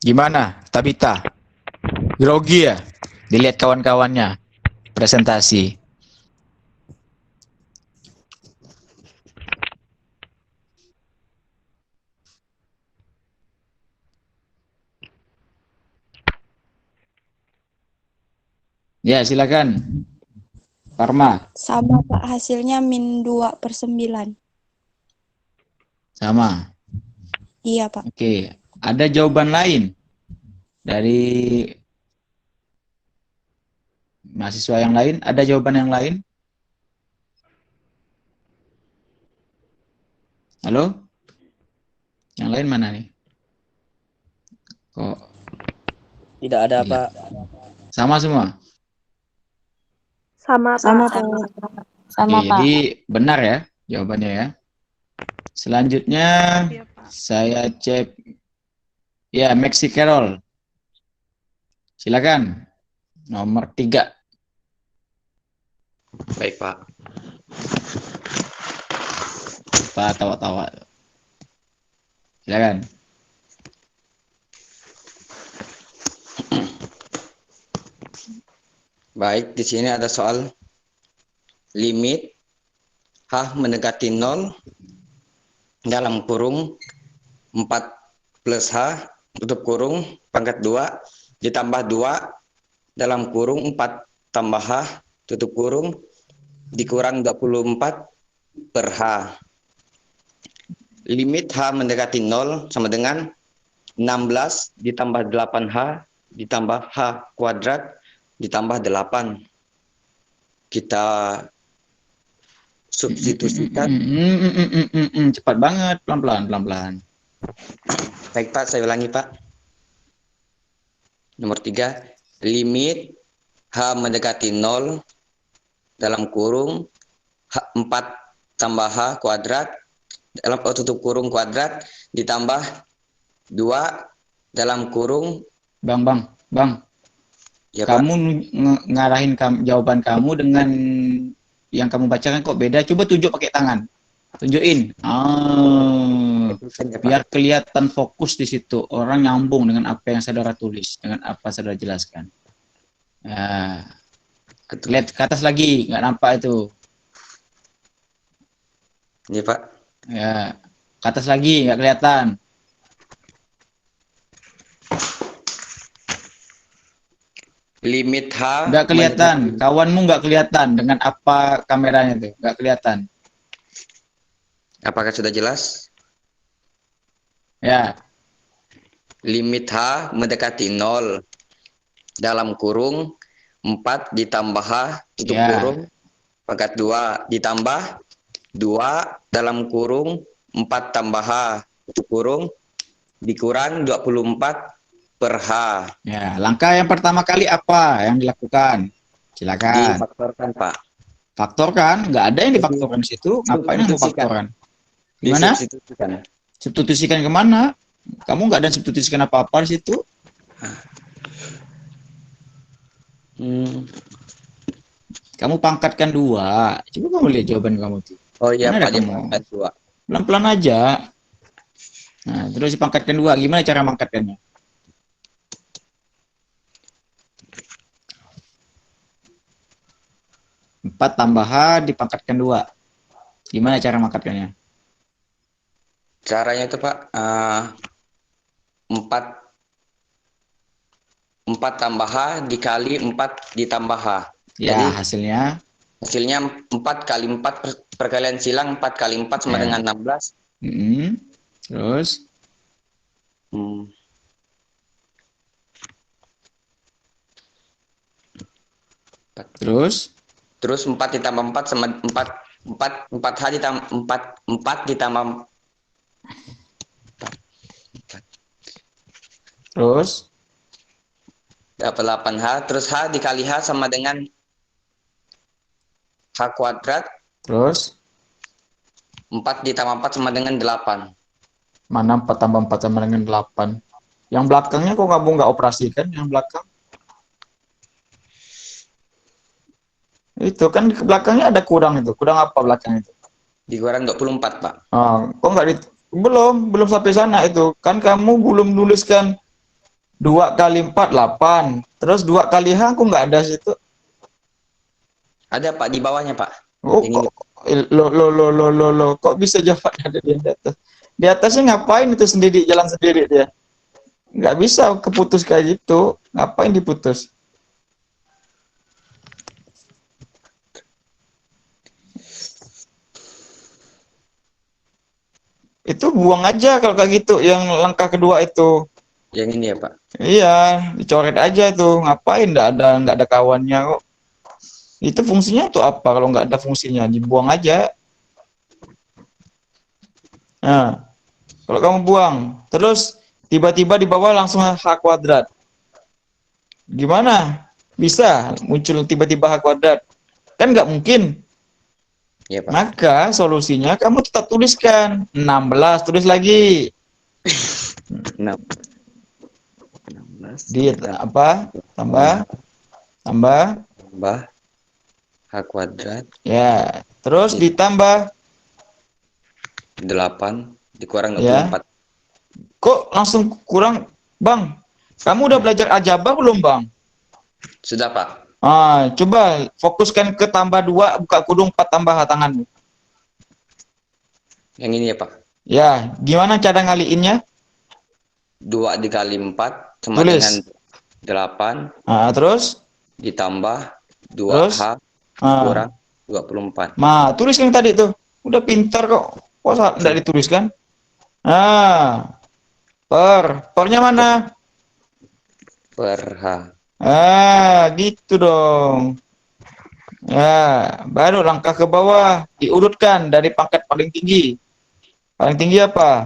Gimana, Tabita? Grogi ya? Dilihat kawan-kawannya presentasi. Ya, silakan. Parma. Sama, Pak. Hasilnya min 2/9. Sama. Iya, Pak. Oke. Ada jawaban lain dari mahasiswa yang lain? Ada jawaban yang lain? Halo? Yang lain mana nih? Kok? Tidak ada, Pak. Sama semua? Sama, Pak. Sama, Pak. Jadi benar ya jawabannya ya. Selanjutnya saya cek ya Maxi Carol. Silakan. Nomor 3. Baik, Pak. Pak tawa-tawa. Silakan. Baik, di sini ada soal limit H mendekati 0 dalam kurung 4 plus H tutup kurung pangkat 2 ditambah 2 dalam kurung 4 tambah H tutup kurung dikurang 24 per H. Limit H mendekati 0 sama dengan 16 ditambah 8H ditambah H kuadrat ditambah 8. Kita substitusikan. Cepat banget, pelan-pelan. Baik Pak, saya ulangi Pak. Nomor 3, limit H mendekati 0 dalam kurung 4 tambah H kuadrat dalam tutup kurung kuadrat ditambah 2 dalam kurung. Bang. Ya, kamu ngarahin jawaban kamu dengan yang kamu bacakan kok beda. Coba tunjuk pakai tangan. Tunjukin. Biar kelihatan fokus di situ. Orang nyambung dengan apa yang saudara tulis, dengan apa saudara jelaskan. Nah, lihat ke atas lagi, nggak nampak itu. Iya Pak. Ya, ke atas lagi, nggak kelihatan. Limit H nggak kelihatan, kawanmu nggak kelihatan dengan apa kameranya tuh, nggak kelihatan. Apakah sudah jelas? Ya. Limit H mendekati 0 dalam kurung 4 ditambah H tutup kurung pangkat 2 ditambah 2 dalam kurung 4 tambah H tutup kurung dikurang 24 per H. Ya, langkah yang pertama kali apa yang dilakukan? Silakan. Difaktorkan, Pak. Faktorkan? Nggak ada yang difaktorkan di situ. Ngapain yang difaktorkan? Gimana? Substitusikan kemana? Kamu nggak ada substitusikan apa-apa di situ. Kamu pangkatkan 2. Coba kamu lihat jawaban kamu tuh. Oh iya, Pak, dipangkat 2. Pelan-pelan aja. Nah, terus dipangkatkan 2. Gimana cara mangkatkannya? 4 tambah H dipangkatkan 2. Gimana cara mangkatkannya? Caranya itu Pak, 4 tambah H dikali 4 ditambah H. Ya, jadi hasilnya 4 kali 4 perkalian silang 4 kali 4 sama dengan 16. Terus? Terus 4 ditambah 4 sama 4 H ditambah 4 ditambah 4. Terus? Dapat 8H, terus H dikali H sama dengan H kuadrat. Terus? 4 ditambah 4 sama dengan 8. Mana 4 tambah 4 sama dengan 8? Yang belakangnya kok kamu nggak operasikan yang belakang? Itu kan ke belakangnya ada kurang itu. Kurang apa belakang itu? Dikurang 24, Pak. Kok nggak belum sampai sana itu. Kan kamu belum nuliskan 2 kali 4, 8. Terus 2 kali H kok nggak ada situ? Ada, Pak, di bawahnya, Pak. Oh, kok bisa jawabannya ada di atas? Di atasnya ngapain itu sendiri, jalan sendiri dia? Nggak bisa keputus kayak gitu. Ngapain diputus? Itu buang aja kalau kayak gitu, yang langkah kedua itu. Yang ini ya, Pak? Iya, dicoret aja tuh. Ngapain nggak ada kawannya kok. Itu fungsinya tuh apa kalau nggak ada fungsinya? Dibuang aja. Nah, kalau kamu buang, terus tiba-tiba di bawah langsung H kuadrat. Gimana? Bisa muncul tiba-tiba H kuadrat? Kan nggak mungkin. Ya, Pak. Maka solusinya kamu tetap tuliskan 16, tulis lagi. 6. Di apa? Tambah tambah H kuadrat ya. Terus ditambah 8 dikurang ya. 24. Kok langsung kurang, Bang? Kamu udah belajar aljabar belum, Bang? Sudah, Pak. Coba fokuskan ke tambah 2 buka kurung 4 tambah tanganmu. Yang ini ya, Pak. Ya, gimana cara ngaliinnya? 2 dikali 4 sama Tulis. dengan 8 Terus? ditambah Terus? 2H kurang 24. Tulis yang tadi tuh. Udah pintar kok. Kok enggak dituliskan? Pernya mana? Per H. Gitu dong. Ya, baru langkah ke bawah. Diurutkan dari pangkat paling tinggi. Paling tinggi apa?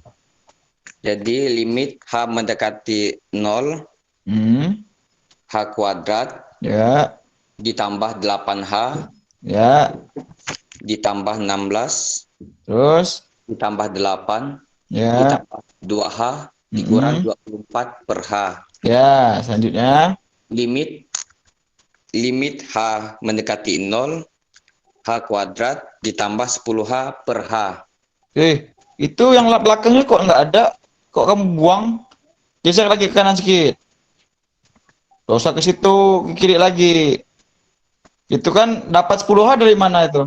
Jadi limit H mendekati 0, H kuadrat Ya, ditambah 8H ya. ditambah 16 Terus? ditambah 8 Ya. ditambah 2H dikurang 24 per H. Ya, selanjutnya. Limit H mendekati 0, H kuadrat ditambah 10H per H. Itu yang belakangnya kok nggak ada? Kok kamu buang? Geser lagi ke kanan sedikit. Gak usah ke situ, ke kiri lagi. Itu kan dapat 10H dari mana itu?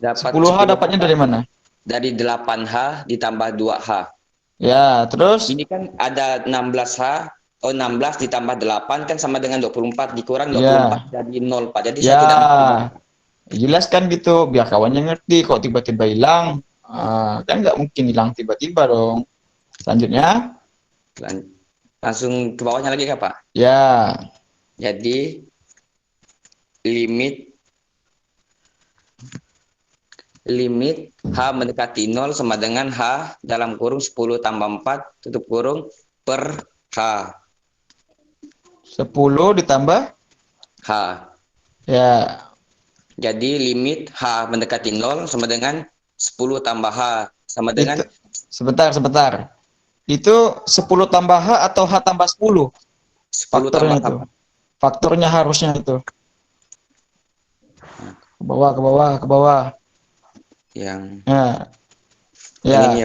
Dapat 10H dapatnya dari mana? Dari 8H ditambah 2H. Ya, terus? Ini kan ada 16H, 16 ditambah 8 kan sama dengan 24 dikurang 24 Ya. jadi 0, Pak. Jadi Ya, saya tidak ngerti. jelaskan gitu biar kawannya ngerti. Kok tiba-tiba hilang? Kan nggak mungkin hilang tiba-tiba dong. Selanjutnya? Langsung ke bawahnya lagi, Kak, Pak? Ya. Jadi limit H mendekati 0 sama dengan H dalam kurung 10 tambah 4 tutup kurung per H. 10 ditambah? H. Ya. Jadi limit H mendekati 0 sama dengan 10 tambah H sama dengan... Sebentar. Itu 10 tambah H atau H tambah 10? 10 tambah H. Faktornya harusnya itu. Ke bawah. Yang ini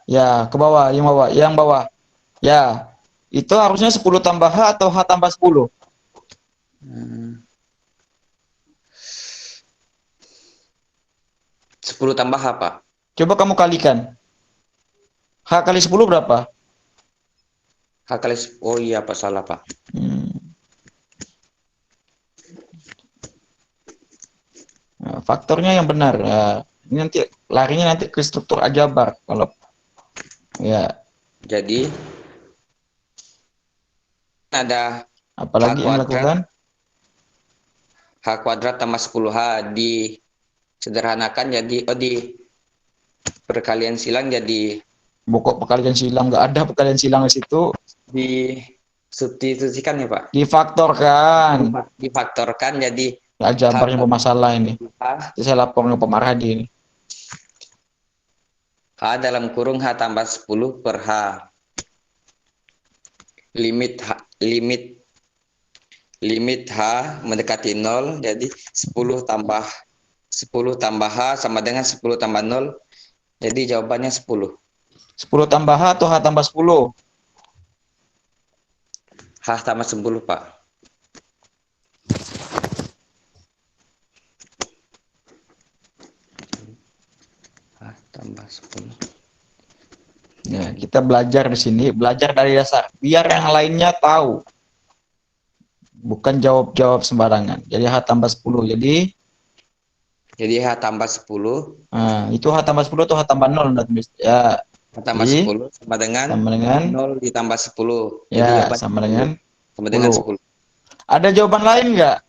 ya, ke bawah, yang bawah. Ya, itu harusnya 10 tambah H atau H tambah 10? 10 tambah H, Pak. Coba kamu kalikan. H kali 10 berapa? H kali, oh iya, Pak, salah, Pak. Nah, faktornya yang benar. Ini nanti larinya nanti ke struktur aljabar kalau ya. Jadi ada apalagi yang dilakukan? H kuadrat tambah 10H disederhanakan jadi di perkalian silang jadi pokok perkalian silang, nggak ada perkalian silang di situ. Di substitusikan ya, Pak? Difaktorkan jadi aljabarnya bermasalah ini. Saya lapor ke Pak Marhadi ini. H dalam kurung H tambah 10 per H. Limit H mendekati 0, jadi 10 tambah H sama dengan 10 tambah 0. Jadi jawabannya 10. 10 tambah H atau H tambah 10? H tambah 10, Pak. Tambah 10. Ya, kita belajar di sini, belajar dari dasar, biar yang lainnya tahu. Bukan jawab sembarangan. Jadi H tambah 10. Jadi H tambah 10. Itu H tambah 10 atau H tambah 0? Ya. H tambah 10 sama dengan 0 ditambah 10. Ya, jadi sama dengan 10. Ada jawaban lain nggak?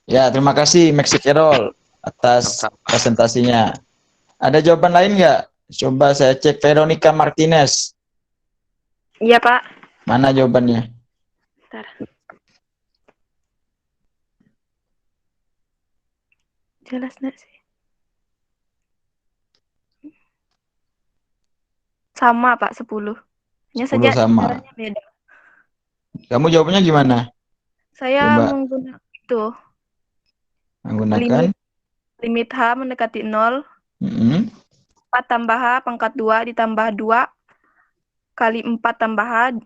Ya, terima kasih Maxi Carol atas presentasinya. Ada jawaban lain nggak? Coba saya cek Veronica Martinez. Iya, Pak. Mana jawabannya? Bentar. Jelas nggak sih? sama Pak, 10. Hanya 10 saja sama. caranya beda. Kamu jawabnya gimana? Saya Coba menggunakan itu, menggunakan. limit H mendekati 0, Mm-mm. 4 tambah H pangkat 2 ditambah 2 kali 4 tambah H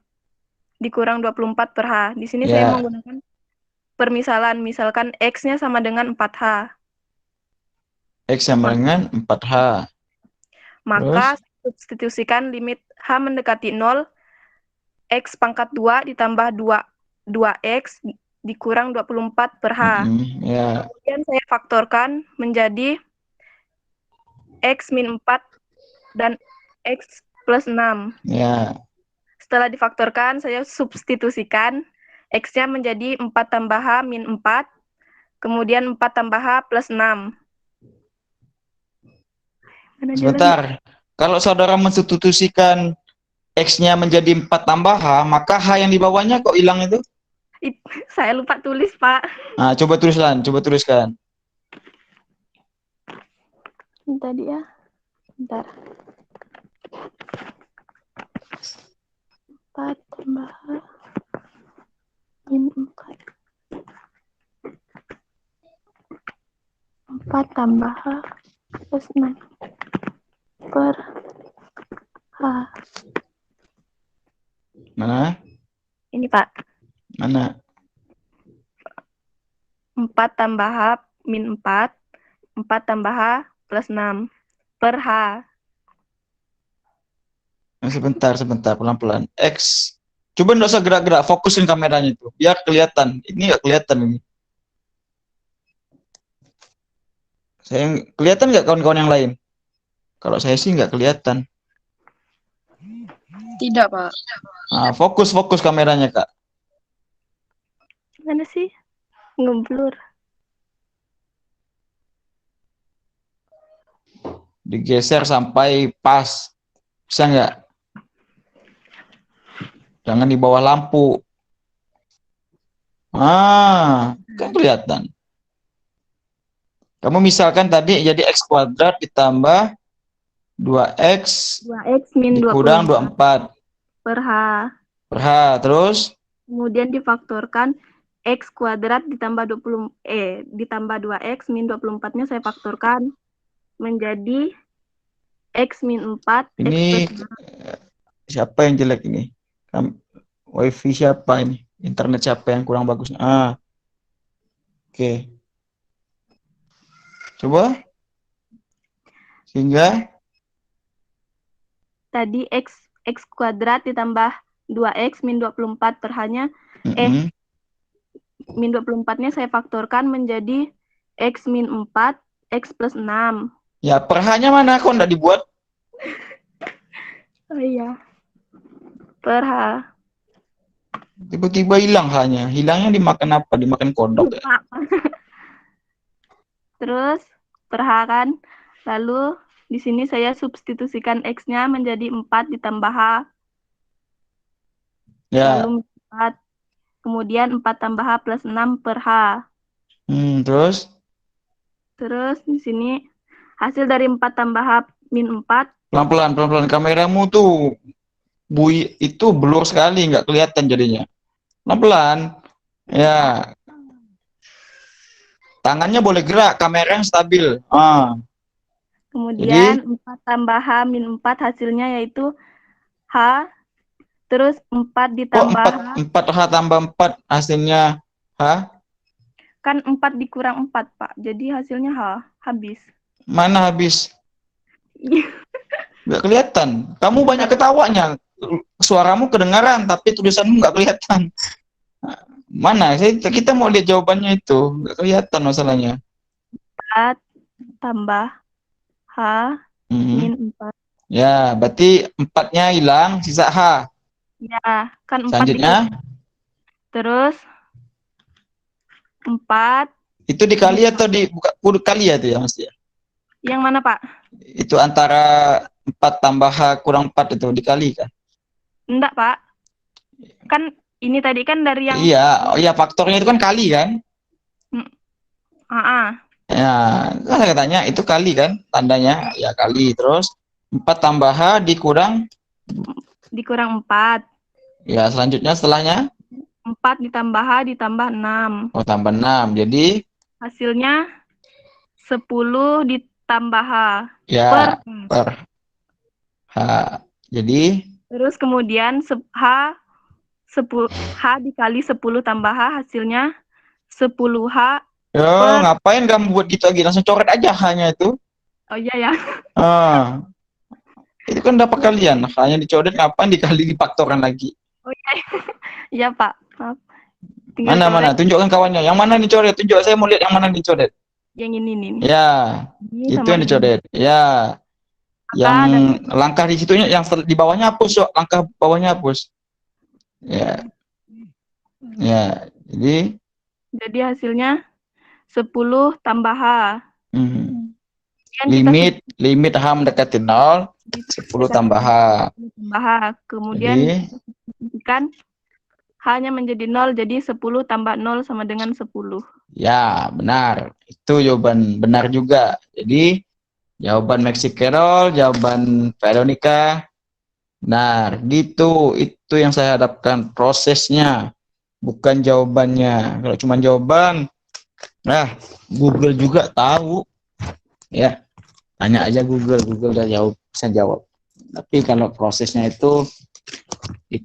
dikurang 24 per H. Di sini saya Ya, menggunakan permisalan, misalkan X-nya sama dengan 4H. X sama dengan 4H. Maka Terus? substitusikan limit H mendekati 0, X pangkat 2 ditambah 2X dikurang 24 per H. Ya, Kemudian saya faktorkan menjadi X min 4 dan X plus 6. ya. Setelah difaktorkan, saya substitusikan X-nya menjadi 4 tambah H min 4, kemudian 4 tambah H plus 6. Mana Sebentar. Kalau saudara mensubstitusikan X-nya menjadi 4 tambah H, maka H yang di bawahnya kok hilang itu? Saya lupa tulis, Pak. Nah, coba tuliskan. Tadi ya. Bentar. 4 tambah H min 4. 4 tambah H plus 6 per H. Mana? Ini, Pak. Mana? 4 tambah H min 4, 4 tambah H plus 6 per H. Sebentar, pelan-pelan. X. Coba nggak usah gerak-gerak, fokusin kameranya itu, biar kelihatan. Ini nggak kelihatan ini. Saya kelihatan nggak kawan-kawan yang lain? Kalau saya sih nggak kelihatan. Tidak, Pak. Nah, fokus kameranya, Kak. Mana sih? Ngeblur. Digeser sampai pas. Bisa nggak? Jangan di bawah lampu. Kan kelihatan. Kamu misalkan tadi jadi X kuadrat ditambah 2X 2X min dikurang 24 per H. per H. Terus? Kemudian difaktorkan X kuadrat ditambah 2X min 24-nya saya faktorkan menjadi X min 4. Ini X plus 6. siapa yang jelek ini? Wifi siapa ini? Internet siapa yang kurang bagus? Oke. Coba. Sehingga Tadi X kuadrat ditambah 2X min 24 per H-nya. Min 24-nya saya faktorkan menjadi X min 4, X plus 6. ya, per H-nya mana? Kok nggak dibuat? Oh iya. Per H. Tiba-tiba hilang H-nya. Hilangnya dimakan apa? Dimakan kodok ya? Terus per H kan. Lalu di sini saya substitusikan X-nya menjadi 4 ditambah H. Ya. Lalu 4. Kemudian 4 tambah H plus 6 per H. Terus? Terus di sini hasil dari 4 tambah H min 4. Pelan-pelan. Kameramu tuh itu blur sekali, nggak kelihatan jadinya. Pelan-pelan. Ya. Tangannya boleh gerak, kameranya stabil. Kemudian 4 tambah H min 4 hasilnya yaitu H. Terus 4 ditambah H. 4H tambah 4 hasilnya H? Kan 4 dikurang 4, Pak. Jadi hasilnya H. Habis. Mana habis? Nggak kelihatan. Kamu banyak ketawanya. Suaramu kedengaran, tapi tulisanmu nggak kelihatan. Mana? Kita mau lihat jawabannya itu. Nggak kelihatan masalahnya. 4 tambah H min 4. Ya, berarti 4-nya hilang, sisa H. Ya, kan 4 Selanjutnya? Terus 4. Itu dikali atau dikali ya itu ya, Mas? Yang mana, Pak? Itu antara 4 tambah H kurang 4 itu dikali kan? Enggak, Pak. Kan ini tadi kan dari yang... Iya, faktornya itu kan kali kan? Ya, kan saya tanya itu kali kan tandanya? Ya kali. Terus 4 tambah H dikurang dikurang 4. Ya, selanjutnya setelahnya 4 ditambah H ditambah 6. oh tambah 6. Jadi Hasilnya 10 ditambah H ya per per H. Jadi terus kemudian H 10 H dikali 10 tambah H hasilnya 10H yo, per ngapain kamu buat gitu lagi? Langsung coret aja hanya itu. oh iya ya. Ah, itu kan dapat kalian. Hanya dicoret, ngapain dikali difaktorkan lagi? Oh iya. Iya, Pak. Maaf. Tinggal Mana coret tunjukkan kawannya. Yang mana dicoret? Tunjuk, saya mau lihat yang mana dicoret. yang ini nih. Ya, Ini itu sama yang ini. dicoret. Ya, yang dan langkah di situnya, yang di bawahnya hapus, so. Langkah bawahnya hapus. Ya, ya. jadi hasilnya 10 tambah H. Limit H mendekati 0, 10 tambah H. Tambah H. Kemudian kan H-nya menjadi 0, jadi 10 tambah 0 sama dengan 10. Ya, benar. Itu jawaban benar juga. Jadi, jawaban Maxi Carol, jawaban Veronica, benar. Gitu. Itu yang saya harapkan, prosesnya, bukan jawabannya. Kalau cuma jawaban, nah, Google juga tahu. Ya, tanya aja Google udah jawab, bisa jawab. Tapi kalau prosesnya itu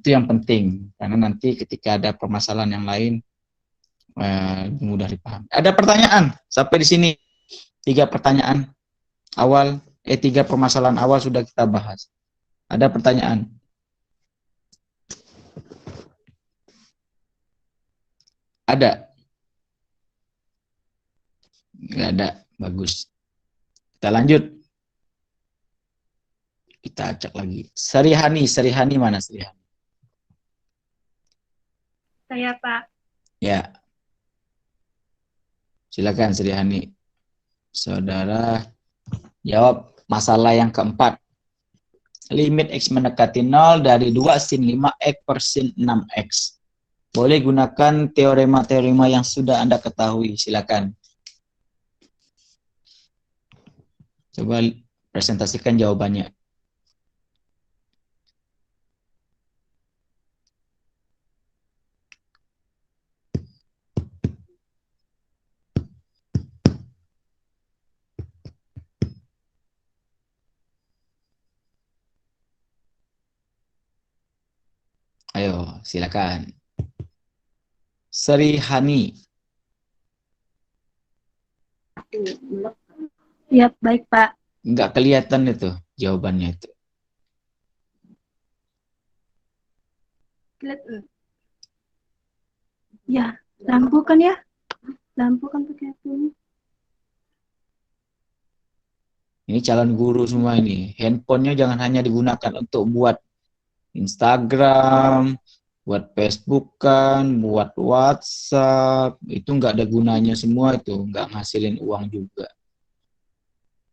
yang penting, karena nanti ketika ada permasalahan yang lain mudah dipahami. Ada pertanyaan sampai di sini? 3 pertanyaan awal, 3 permasalahan awal sudah kita bahas. Ada pertanyaan? Ada? Nggak ada, bagus. Kita lanjut. Kita acak lagi. Serihani mana Serihani? Saya, Pak. Ya. Silakan Serihani. Saudara jawab masalah yang keempat. Limit X mendekati 0 dari 2 sin 5X per sin 6X. Boleh gunakan teorema-teorema yang sudah Anda ketahui. Silakan. Coba presentasikan jawabannya. Ayo, silakan. Serihani. Ya, baik, Pak. Nggak kelihatan itu jawabannya itu. Ya, lampu kan ya? Lampu kan pakai ini. Ini calon guru semua ini. Handphonenya jangan hanya digunakan untuk buat Instagram, buat Facebook kan, buat WhatsApp. Itu nggak ada gunanya semua itu. Nggak ngasilin uang juga.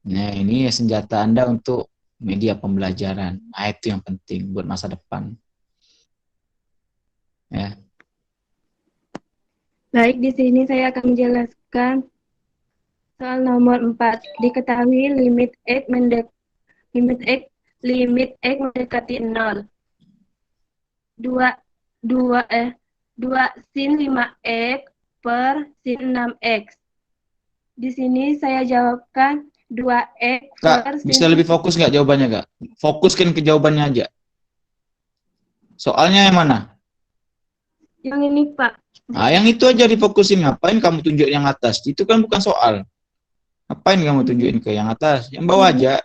Nah, ini senjata Anda untuk media pembelajaran. Nah, itu yang penting buat masa depan. Ya. Baik, di sini saya akan menjelaskan soal nomor 4. Diketahui limit X mendekati 0. 2 sin 5X per sin 6X. Di sini saya jawabkan 2X per Kak, bisa lebih fokus nggak jawabannya, Kak? Fokuskan ke jawabannya aja. Soalnya yang mana? Yang ini, Pak. Nah, yang itu aja difokusin. Ngapain kamu tunjuk yang atas? Itu kan bukan soal. Ngapain kamu tunjukin ke yang atas? Yang bawah aja.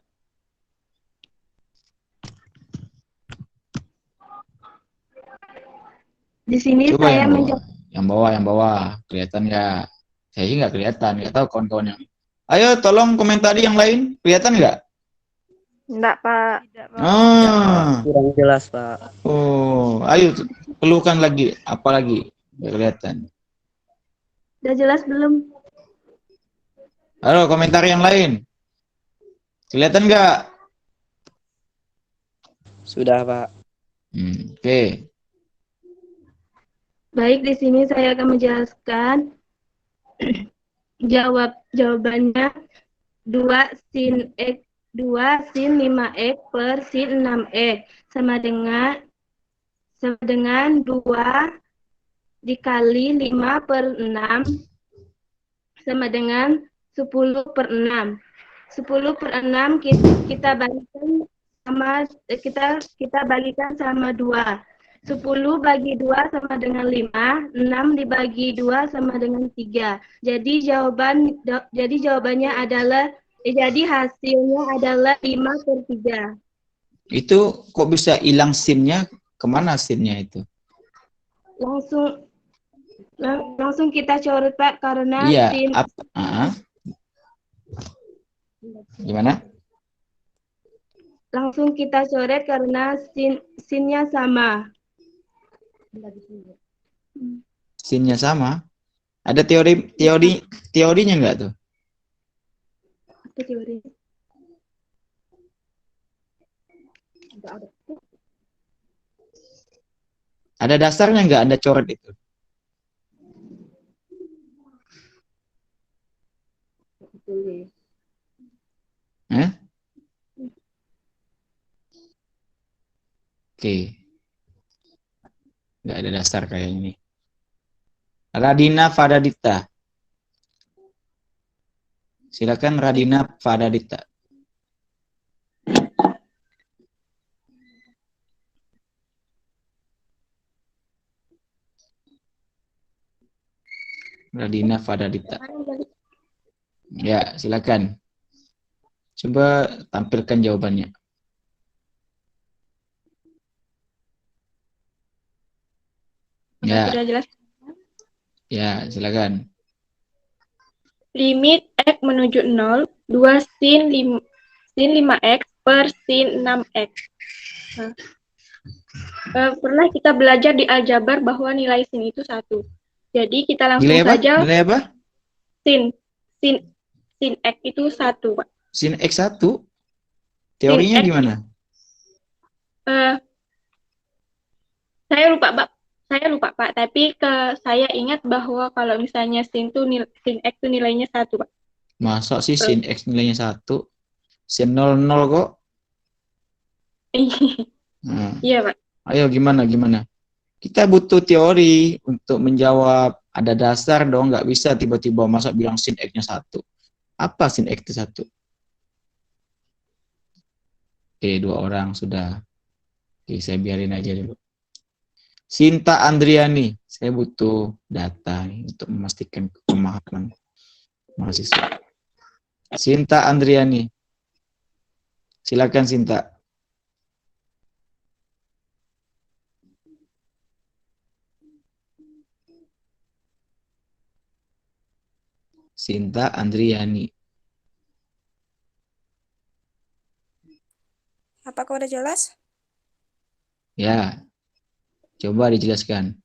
Di sini Coba saya yang bawah. Kelihatan nggak? Saya sih nggak kelihatan. Nggak tahu kawan-kawan yang. Ayo, tolong komentari yang lain. Kelihatan nggak? Enggak, Pak. Kurang jelas, Pak. Oh, ayo keluhkan lagi. Apa lagi? Nggak kelihatan. Udah jelas belum? Halo, komentar yang lain. Kelihatan nggak? Sudah, Pak. Oke. Baik, di sini saya akan menjelaskan jawabannya 2 sin 2 sin 5x per sin 6x sama dengan 2 dikali 5 per 6 sama dengan 10 per 6. 10 per 6 kita bagikan sama 2. 10 bagi 2 sama dengan 5, 6 dibagi 2 sama dengan 3. Jadi jawabannya adalah hasilnya adalah 5 per 3. Itu kok bisa hilang sinnya? Kemana sinnya itu? Langsung kita coret, Pak, karena Iya, sin gimana? langsung kita coret karena sinnya sama. Sinnya sama. Ada teorinya enggak tuh? Apa teori? Ada dasarnya enggak Anda coret itu? Oke. Enggak ada dasar kayak ini. Radina Fadadita. Silakan Radina Fadadita. Radina Fadadita. Ya, silakan. Coba tampilkan jawabannya. Ya. Sudah jelas. Ya, silakan. Limit X menuju 0, 2 sin 5X per sin 6X. Nah, pernah kita belajar di aljabar bahwa nilai sin itu 1. Jadi kita langsung saja. Nilai apa? Sin X itu 1, Pak. Sin X 1? Teorinya gimana? Saya lupa, Pak. Tapi saya ingat bahwa kalau misalnya sin X itu nilainya 1, Pak. Masa sih sin X nilainya 1? Sin 0 kok? Iya, Pak. Ayo gimana? Kita butuh teori untuk menjawab. Ada dasar dong, nggak bisa tiba-tiba masa bilang sin X-nya 1. Apa sin X itu 1? Oke, 2 orang sudah. Oke, saya biarin aja dulu. Sinta Andriani, saya butuh data untuk memastikan pemahaman mahasiswa. Sinta Andriani, silakan Sinta. Sinta Andriani. Apakah udah jelas? Ya, coba dijelaskan.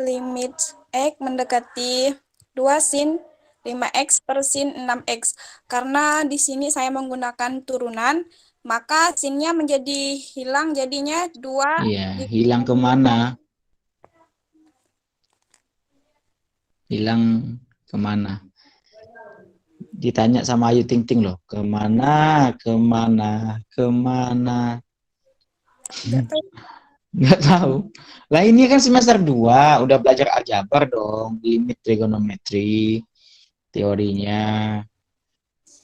Limit X mendekati 2 sin 5X per sin 6X. Karena di sini saya menggunakan turunan, maka sinnya menjadi hilang, jadinya 2. Iya, hilang kemana? Hilang kemana? Ditanya sama Ayu Ting Ting loh, kemana? Nggak tahu. Lah ini kan semester 2, udah belajar aljabar dong, limit trigonometri, teorinya.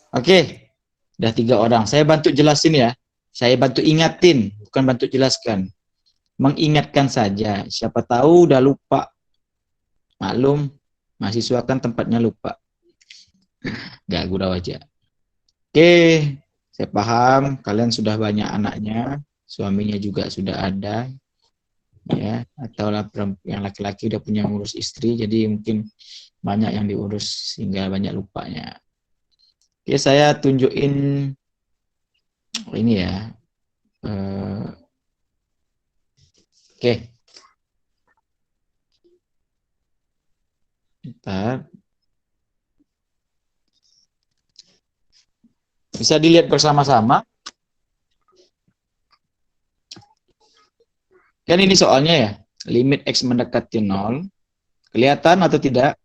Oke, udah 3 orang. Saya bantu jelasin ya. Saya bantu ingatin, bukan bantu jelaskan. Mengingatkan saja, siapa tahu udah lupa. Maklum, mahasiswa kan tempatnya lupa. Gak gurau aja. Oke, saya paham kalian sudah banyak anaknya, suaminya juga sudah ada, ya, atau yang laki-laki udah punya ngurus istri, jadi mungkin banyak yang diurus sehingga banyak lupanya. Oke, saya tunjukin ini ya. Oke. Bentar. Bisa dilihat bersama-sama. Kan ini soalnya ya, limit X mendekati 0. Kelihatan atau tidak?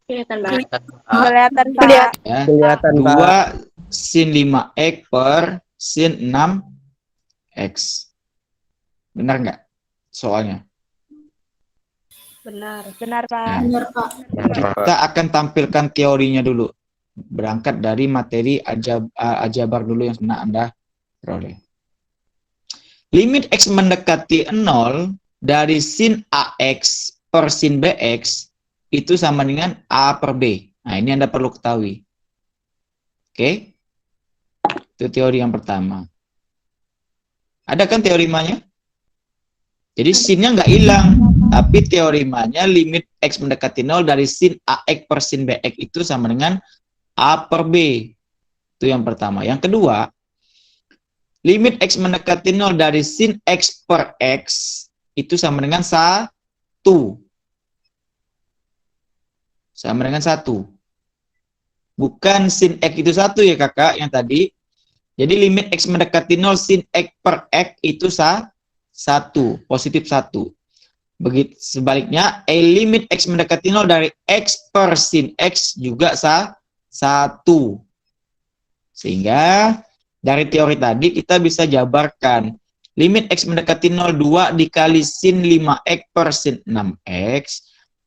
Kelihatan, Pak. Kelihatan, Pak. Ya. Kelihatan, 2 sin 5x per sin 6x. Benar nggak soalnya? Benar. Benar, Pak. Nah, Benar, Pak. kita akan tampilkan teorinya dulu. Berangkat dari materi aljabar dulu yang pernah Anda peroleh. Limit X mendekati 0 dari sin AX per sin BX itu sama dengan A per B. Nah, ini Anda perlu ketahui. Oke? Itu teori yang pertama. Ada kan teorimanya? Jadi sinnya nggak hilang, tapi teorimanya limit X mendekati 0 dari sin AX per sin BX itu sama dengan A per B. Itu yang pertama. Yang kedua, limit X mendekati 0 dari sin X per X itu sama dengan 1. Sama dengan 1. Bukan sin X itu 1 ya kakak, yang tadi. Jadi limit X mendekati 0 sin X per X itu 1, positif 1. Begitu sebaliknya, limit X mendekati 0 dari X per sin X juga 1. Sehingga dari teori tadi kita bisa jabarkan limit X mendekati 0 2 dikali sin 5X per sin 6X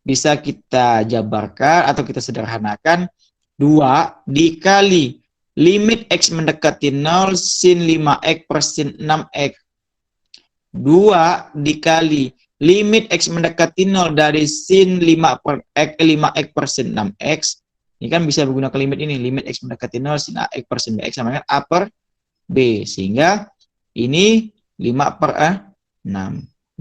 bisa kita jabarkan atau kita sederhanakan 2 dikali limit X mendekati 0 sin 5X per sin 6X. 2 dikali limit X mendekati 0 dari sin 5X per sin 6X. Ini kan bisa menggunakan limit ini. Limit X mendekati 0 sin AX per sin BX sama dengan A per B. Sehingga ini 5 per 6.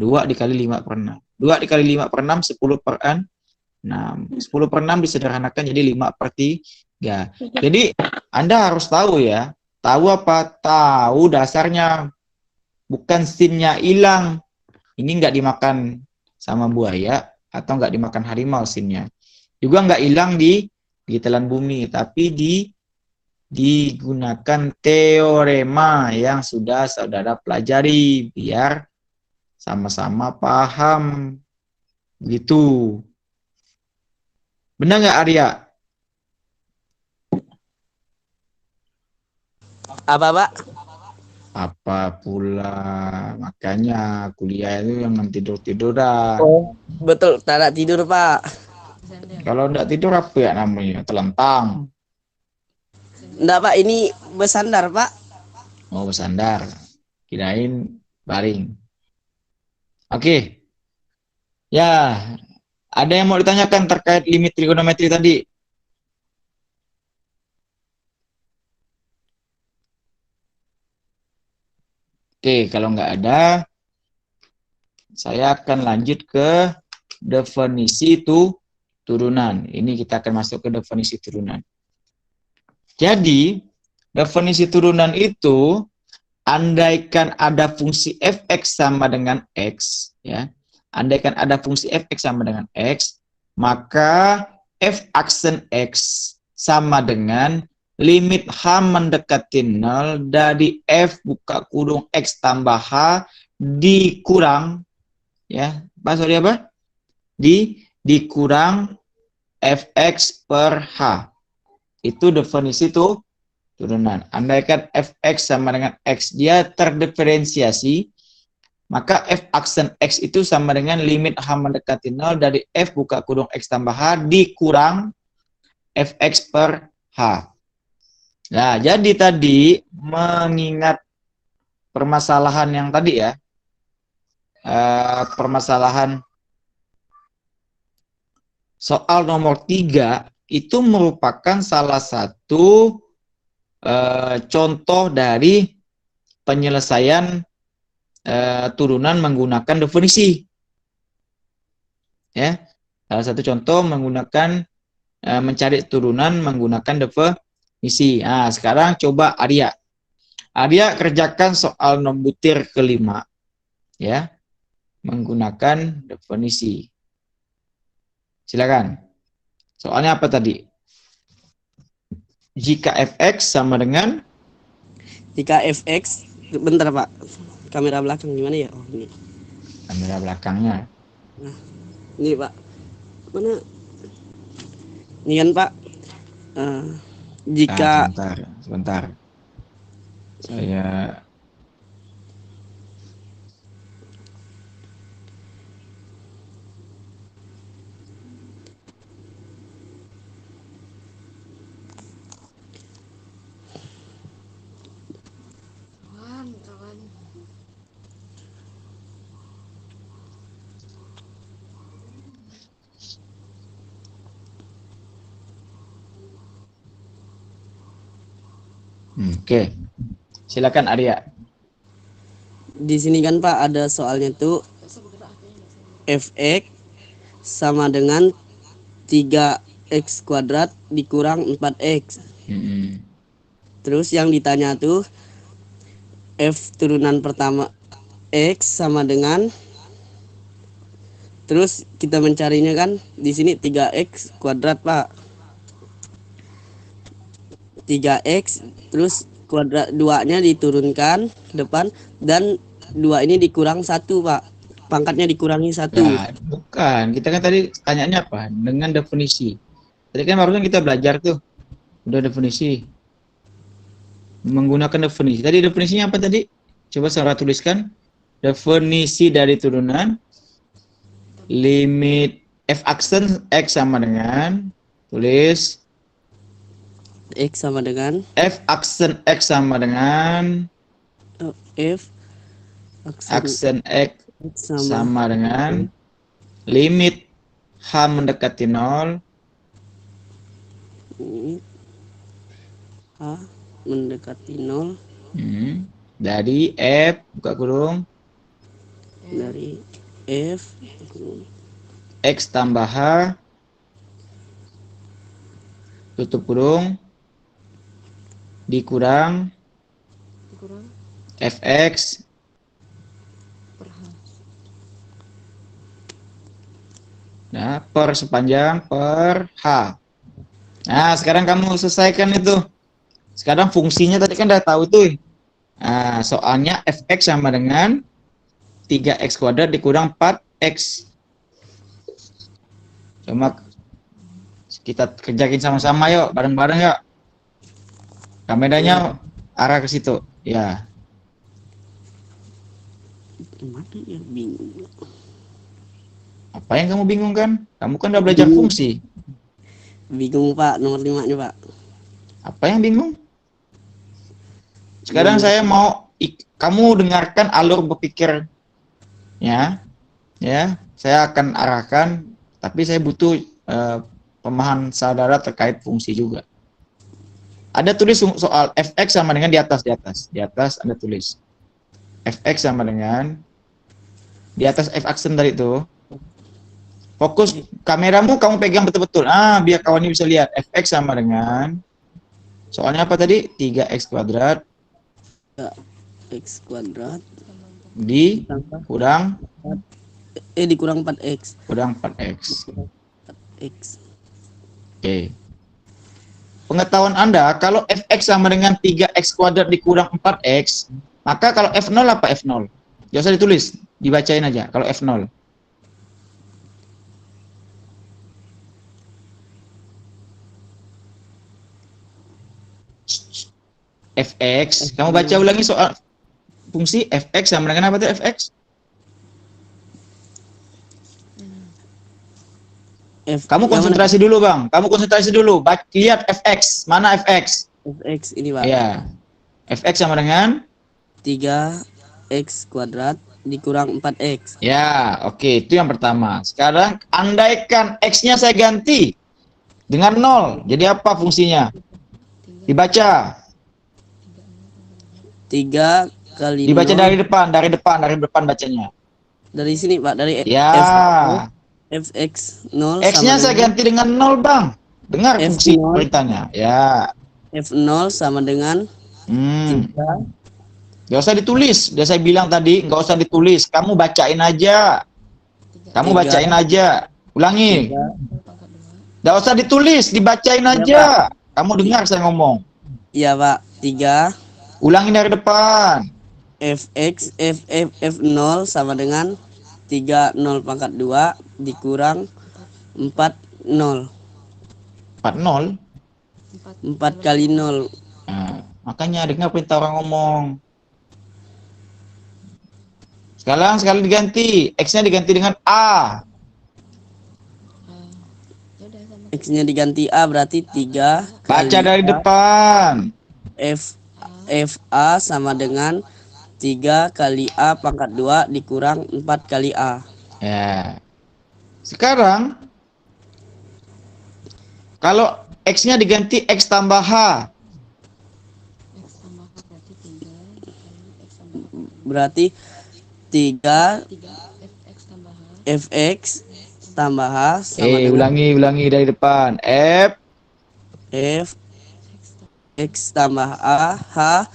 2 dikali 5 per 6. 2 dikali 5 per 6, 10 per 6. 10 per 6 disederhanakan jadi 5 per 3. Jadi Anda harus tahu ya. Tahu apa? Tahu dasarnya. Bukan sinnya hilang. Ini nggak dimakan sama buaya atau nggak dimakan harimau sinnya. Juga nggak hilang di telan bumi, tapi digunakan teorema yang sudah saudara pelajari biar sama-sama paham. Gitu. Benar nggak Arya? Apa, Pak? Apa pula, makanya kuliah itu yang tidur-tiduran. Oh, betul, tak tidur, Pak. Kalau enggak tidur apa ya namanya? Telentang. Enggak, Pak, ini bersandar, Pak. Oh, bersandar. Kirain baring. Oke. Ya, ada yang mau ditanyakan terkait limit trigonometri tadi? Oke, kalau nggak ada, saya akan lanjut ke definisi turunan. Ini kita akan masuk ke definisi turunan. Jadi, definisi turunan itu, andaikan ada fungsi fx sama dengan x, ya. Andaikan ada fungsi fx sama dengan x, maka f aksen x sama dengan limit H mendekati 0 dari F buka kurung X tambah H dikurang, ya, Pak, sorry apa? Dikurang Fx per H. Itu definisi turunan. Andaikan Fx sama dengan X, dia terdiferensiasi, maka F aksen X itu sama dengan limit H mendekati 0 dari F buka kurung X tambah H dikurang Fx per H. Nah, jadi tadi mengingat permasalahan yang tadi ya, permasalahan soal nomor 3 itu merupakan salah satu contoh dari penyelesaian turunan menggunakan definisi. Ya, salah satu contoh menggunakan mencari turunan menggunakan definisi. Nah, sekarang coba Arya. Arya kerjakan soal nombutir kelima, ya, menggunakan definisi. Silakan. Soalnya apa tadi? Jika fx sama dengan, Jika fx, bentar, Pak. Kamera belakang gimana ya? Oh, ini. Kamera belakangnya. Nah, ini, Pak. Mana? Ini kan, Pak. Jika sebentar. Saya Oke. Silakan Arya. di sini kan Pak ada soalnya tuh fx sama dengan 3x kuadrat dikurang 4x. Terus yang ditanya tuh f turunan pertama x sama dengan, terus kita mencarinya kan di sini 3x kuadrat Pak. 3x terus kuadrat 2-nya diturunkan ke depan dan 2 ini dikurang 1 Pak. Pangkatnya dikurangi 1. Ya, bukan. Kita kan tadi tanyanya apa? Dengan definisi. Tadi kan barusan kita belajar tuh. Udah definisi. Menggunakan definisi. Tadi definisinya apa tadi? Coba saya tuliskan. Definisi dari turunan limit f aksen x sama dengan, tulis X sama dengan f aksen x sama dengan f aksen x sama dengan limit h mendekati 0 h mendekati 0 dari f buka kurung dari f x tambah h tutup kurung dikurang fx nah per sepanjang per h. Nah sekarang kamu selesaikan itu. Sekarang fungsinya tadi kan udah tahu tuh. Nah soalnya fx sama dengan 3x kuadrat dikurang 4x. Coba kita kerjain sama-sama yuk, bareng-bareng yuk. Kameranya arah ke situ, ya. Bingung. Apa yang kamu bingung kan? Kamu kan udah belajar fungsi. Bingung Pak, nomor 5-nya Pak. Apa yang bingung? Sekarang saya mau kamu dengarkan alur berpikir, ya. Saya akan arahkan, tapi saya butuh pemahaman saudara terkait fungsi juga. Ada tulis soal fx sama dengan di atas ada tulis fx sama dengan di atas f aksen tadi itu. Fokus kameramu kamu pegang betul-betul. Biar kawannya bisa lihat fx sama dengan soalnya apa tadi 3x kuadrat x kuadrat dikurang dikurang 4x. Kurang 4x. 4x. Oke. Pengetahuan Anda, kalau fx sama dengan 3x kuadrat dikurang 4x, maka kalau f0 apa f0? Gak usah ditulis, dibacain aja. Kalau f0. Fx, kamu baca ulangi soal fungsi fx sama dengan apa tuh fx? Kamu konsentrasi dulu Bang, lihat fx, mana fx? Fx ini Pak. Iya. Fx sama dengan 3x kuadrat dikurang 4x. Ya, oke, itu yang pertama. Sekarang andaikan x-nya saya ganti dengan 0. Jadi apa fungsinya? Dibaca. 3 kali Dibaca 0. dari depan bacanya. Dari sini Pak, dari ya. fx 0 x-nya saya ganti dengan 0 Bang. Dengar fungsi perintahnya. Ya. f0 sama dengan 3. Gak usah ditulis. Udah saya bilang tadi, gak usah ditulis. Kamu bacain aja. Ulangi. Gak usah ditulis, dibacain aja. Kamu dengar saya ngomong. Iya Pak, 3. Ulangi dari depan. Fx f0 sama dengan 3 0 pangkat 2 dikurang 4 0. 4 0. 4 kali 0. Nah, makanya dengar perintah orang ngomong. Sekarang sekali diganti, X-nya diganti dengan A. X-nya diganti A berarti 3 Baca kali dari A. depan. FA sama dengan 3 kali A pangkat 2 dikurang 4 kali A. Ya. Sekarang kalau X-nya diganti X tambah H. Berarti 3 Fx tambah H sama dengan Ulangi dari depan. F X tambah A H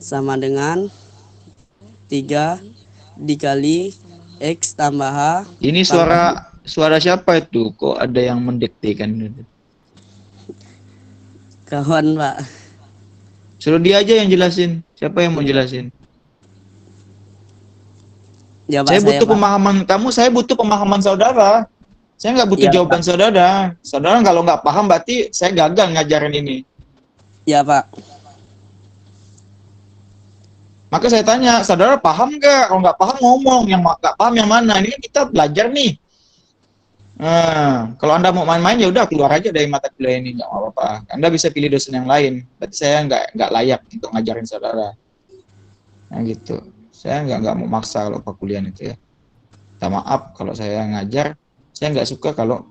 sama dengan 3 dikali X tambah H. Ini suara siapa itu? Kok ada yang mendiktekan? Kawan, Pak. Suruh dia aja yang jelasin. Siapa yang mau jelasin? Ya, Pak, Saya butuh Pak. pemahaman kamu, saya butuh pemahaman saudara. Saya nggak butuh Ya, jawaban Pak. saudara. Saudara kalau nggak paham berarti saya gagal ngajarin ini. Ya, Pak. Maka saya tanya, saudara paham nggak? Kalau nggak paham ngomong, yang nggak paham yang mana? Ini kan kita belajar nih. Nah, kalau Anda mau main-main ya udah keluar aja dari mata kuliah ini, nggak apa-apa. Anda bisa pilih dosen yang lain. Berarti saya nggak layak untuk ngajarin saudara. Nah gitu. Saya nggak mau maksa kalau perkuliahan itu ya. Minta maaf kalau saya ngajar, saya nggak suka kalau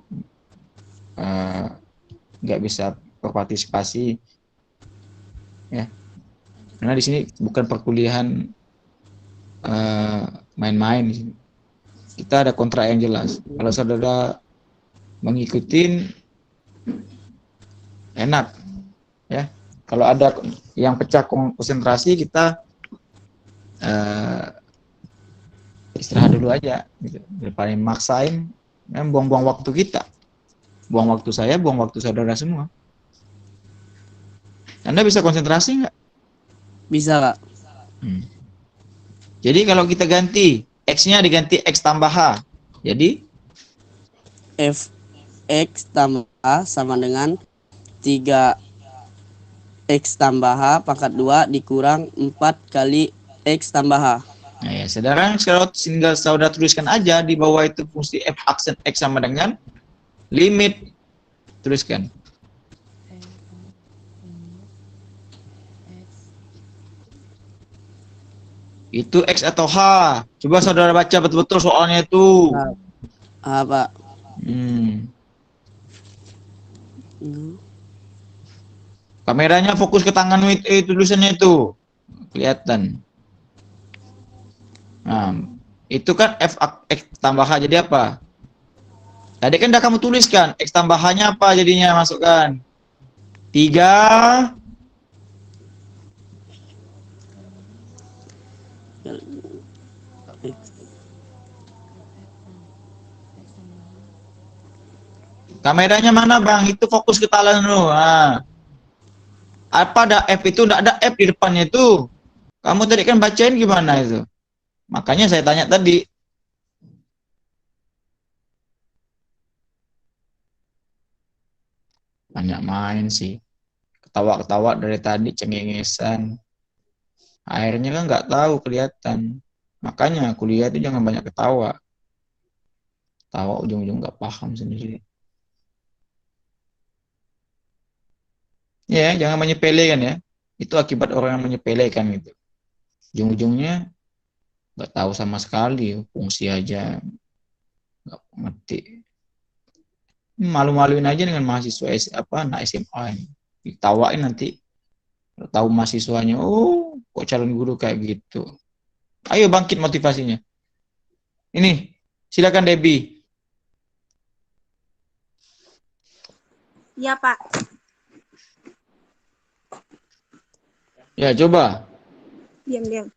nggak bisa berpartisipasi. Ya. Karena di sini bukan perkuliahan main-main di sini. Kita ada kontrak yang jelas. Kalau saudara mengikuti enak, ya. Kalau ada yang pecah konsentrasi, kita istirahat dulu aja. Gitu. Daripada maksain, buang-buang waktu kita, buang waktu saya, buang waktu saudara semua. Anda bisa konsentrasi nggak? Bisa, Kak. Jadi kalau kita ganti X-nya diganti X tambah H. Jadi Fx tambah H sama dengan 3 X tambah H pangkat 2 dikurang 4 kali X tambah H. Nah ya, saudara tinggal saudara tuliskan aja di bawah itu fungsi F aksen X sama dengan limit. Tuliskan. Itu X atau H? Coba saudara baca betul-betul soalnya itu. H, Pak. Kameranya fokus ke tangan itu tulisannya itu. Kelihatan. Nah, itu kan F X tambah H jadi apa? Tadi kan udah kamu tuliskan. X tambah H-nya apa jadinya? Masukkan. 3 Kameranya mana bang? Itu fokus ke talan dulu. Nah. Apa ada F itu? Nggak ada F di depannya itu. Kamu tadi kan bacain gimana itu? Makanya saya tanya tadi. Banyak main sih. Ketawa-ketawa dari tadi cengengesan. Akhirnya kan nggak tahu kelihatan. Makanya kuliah itu jangan banyak ketawa. Tawa ujung-ujung nggak paham sendiri. Ya, jangan menyepelekan ya. Itu akibat orang yang menyepelekan gitu. Ujung-ujungnya nggak tahu sama sekali, fungsi aja nggak ngerti. Malu-maluin aja dengan mahasiswa anak SMA ini. Ditawain nanti. Tahu mahasiswanya, oh kok calon guru kayak gitu. Ayo bangkit motivasinya. Ini, silakan Debbie. Ya, Pak. Ya, coba. Diam.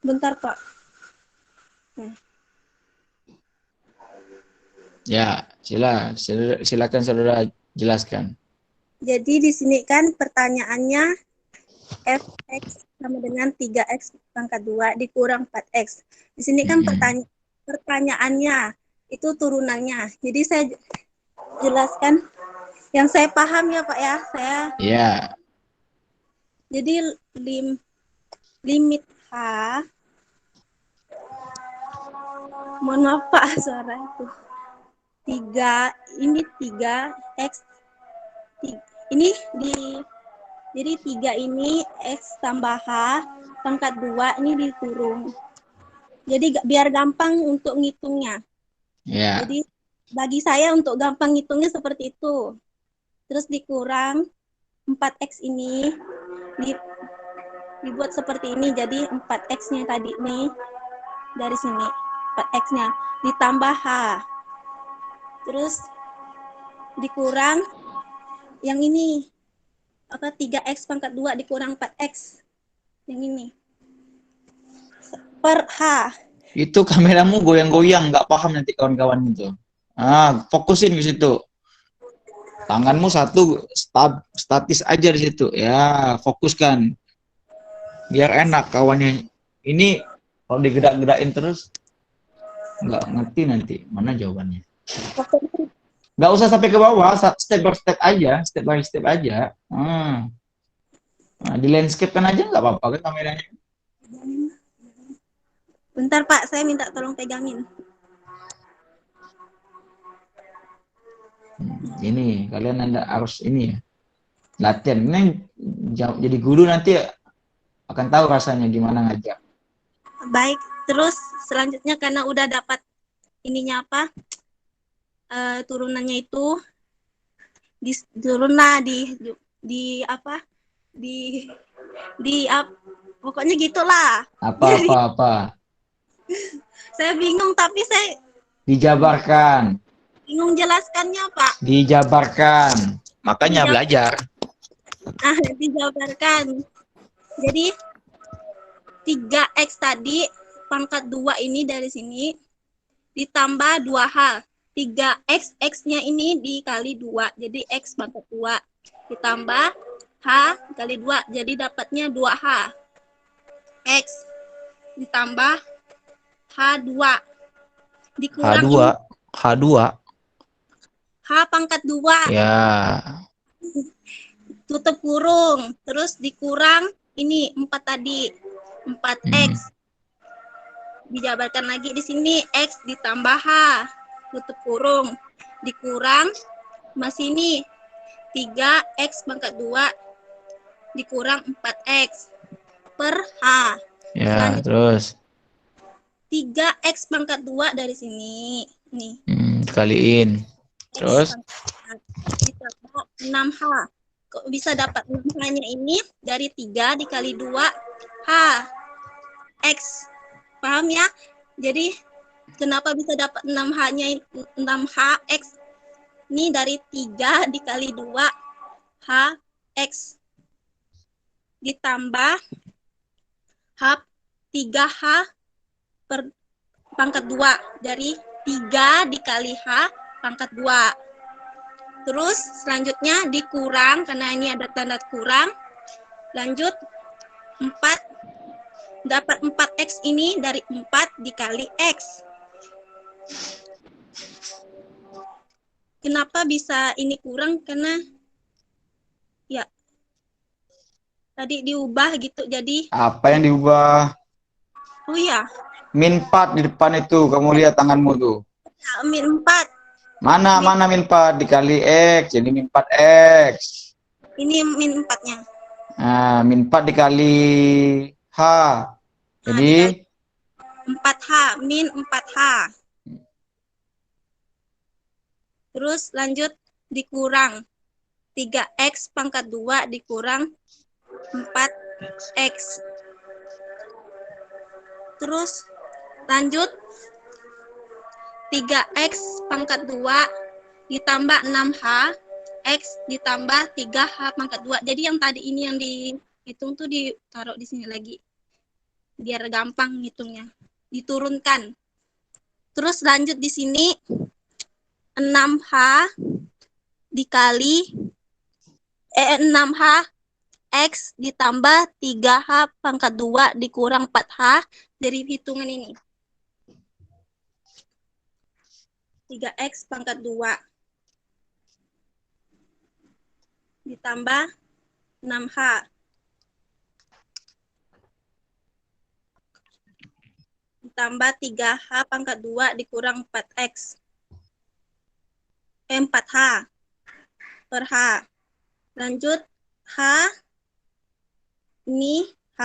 Bentar, Pak. Nah. Ya, silakan saudara jelaskan. Jadi di sini kan pertanyaannya Fx sama dengan 3x pangkat 2 dikurang 4x. Di sini kan pertanyaannya itu turunannya. Jadi jelaskan yang saya paham ya Pak ya. Ya. Jadi limit H, mohon maaf Pak suara itu. 3 X, ini jadi 3 ini X tambah H pangkat 2 ini dikurung. Jadi biar gampang untuk ngitungnya. Ya. Jadi bagi saya untuk gampang ngitungnya seperti itu. Terus dikurang 4X ini dibuat seperti ini. Jadi 4X-nya tadi nih dari sini 4X-nya ditambah H. Terus dikurang yang ini 3X pangkat 2 dikurang 4X. Yang ini per H. Itu kameramu goyang-goyang, nggak paham nanti kawan-kawan itu. Fokusin ke situ. Tanganmu satu statis aja di situ. Ya, fokuskan. Biar enak kawannya. Ini kalau digerak-gerakin terus nggak ngerti nanti mana jawabannya. Nggak usah sampai ke bawah, step by step aja. Di landscape kan aja nggak apa-apa kan kameranya. Bentar Pak, saya minta tolong pegangin. Ini kalian harus ini ya, latihan. Ini jadi guru nanti akan tahu rasanya gimana ngajar. Baik, terus selanjutnya karena udah dapat ininya turunannya itu pokoknya gitulah. Apa. Saya bingung tapi saya dijabarkan. Bingung jelaskannya Pak. Dijabarkan. Makanya belajar. Dijabarkan. Jadi 3X tadi pangkat 2 ini dari sini ditambah 2H. 3X, X-nya ini dikali 2. Jadi X pangkat 2 ditambah H kali 2. Jadi dapatnya 2H. X ditambah H2 dikurang H2 H pangkat 2 ya, tutup kurung, terus dikurang ini 4 tadi 4X dijabarkan lagi di sini X ditambah H tutup kurung dikurang masih ini 3X pangkat 2 dikurang 4X per H ya. Terus 3X pangkat 2 dari sini nih dikaliin terus ditambah 6H. Kok bisa dapat 6H-nya ini dari 3 dikali 2H X, paham ya? Jadi kenapa bisa dapat 6H-nya 6H X ini dari 3 dikali 2H X ditambah H 3H per pangkat 2 dari 3 dikali H pangkat 2. Terus selanjutnya dikurang karena ini ada tanda kurang. Lanjut 4 dapat 4X ini dari 4 dikali X. Kenapa bisa ini kurang? Karena ya tadi diubah gitu jadi. Apa yang diubah? Oh iya. Min 4 di depan itu, kamu lihat tanganmu tuh. Ya, min 4. Mana min 4 dikali X, jadi min 4X. Ini min 4-nya. Nah, min 4 dikali H. Jadi 4H, min 4H. Terus lanjut dikurang 3X pangkat 2 dikurang 4X. Terus lanjut 3X pangkat 2 ditambah 6H X ditambah 3H pangkat 2. Jadi yang tadi ini yang dihitung tuh ditaruh di sini lagi. Biar gampang ngitungnya. Diturunkan. Terus lanjut di sini 6H dikali 6H X ditambah 3H pangkat 2 dikurang 4H dari hitungan ini. 3X pangkat 2 ditambah 6H. Ditambah 3H pangkat 2 dikurang 4X. 4H per H. Lanjut H, ini H,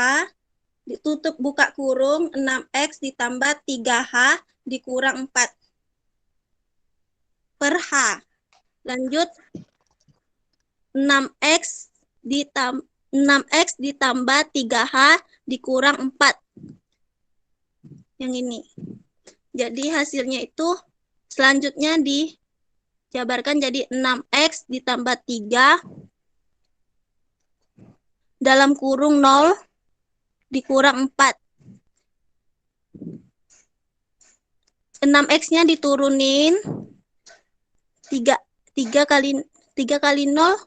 ditutup buka kurung 6X ditambah 3H dikurang 4 per H. Lanjut 6X ditambah 3H dikurang 4. Yang ini. Jadi hasilnya itu selanjutnya dijabarkan jadi 6X ditambah 3 dalam kurung 0 dikurang 4. 6X-nya diturunin 3 kali 0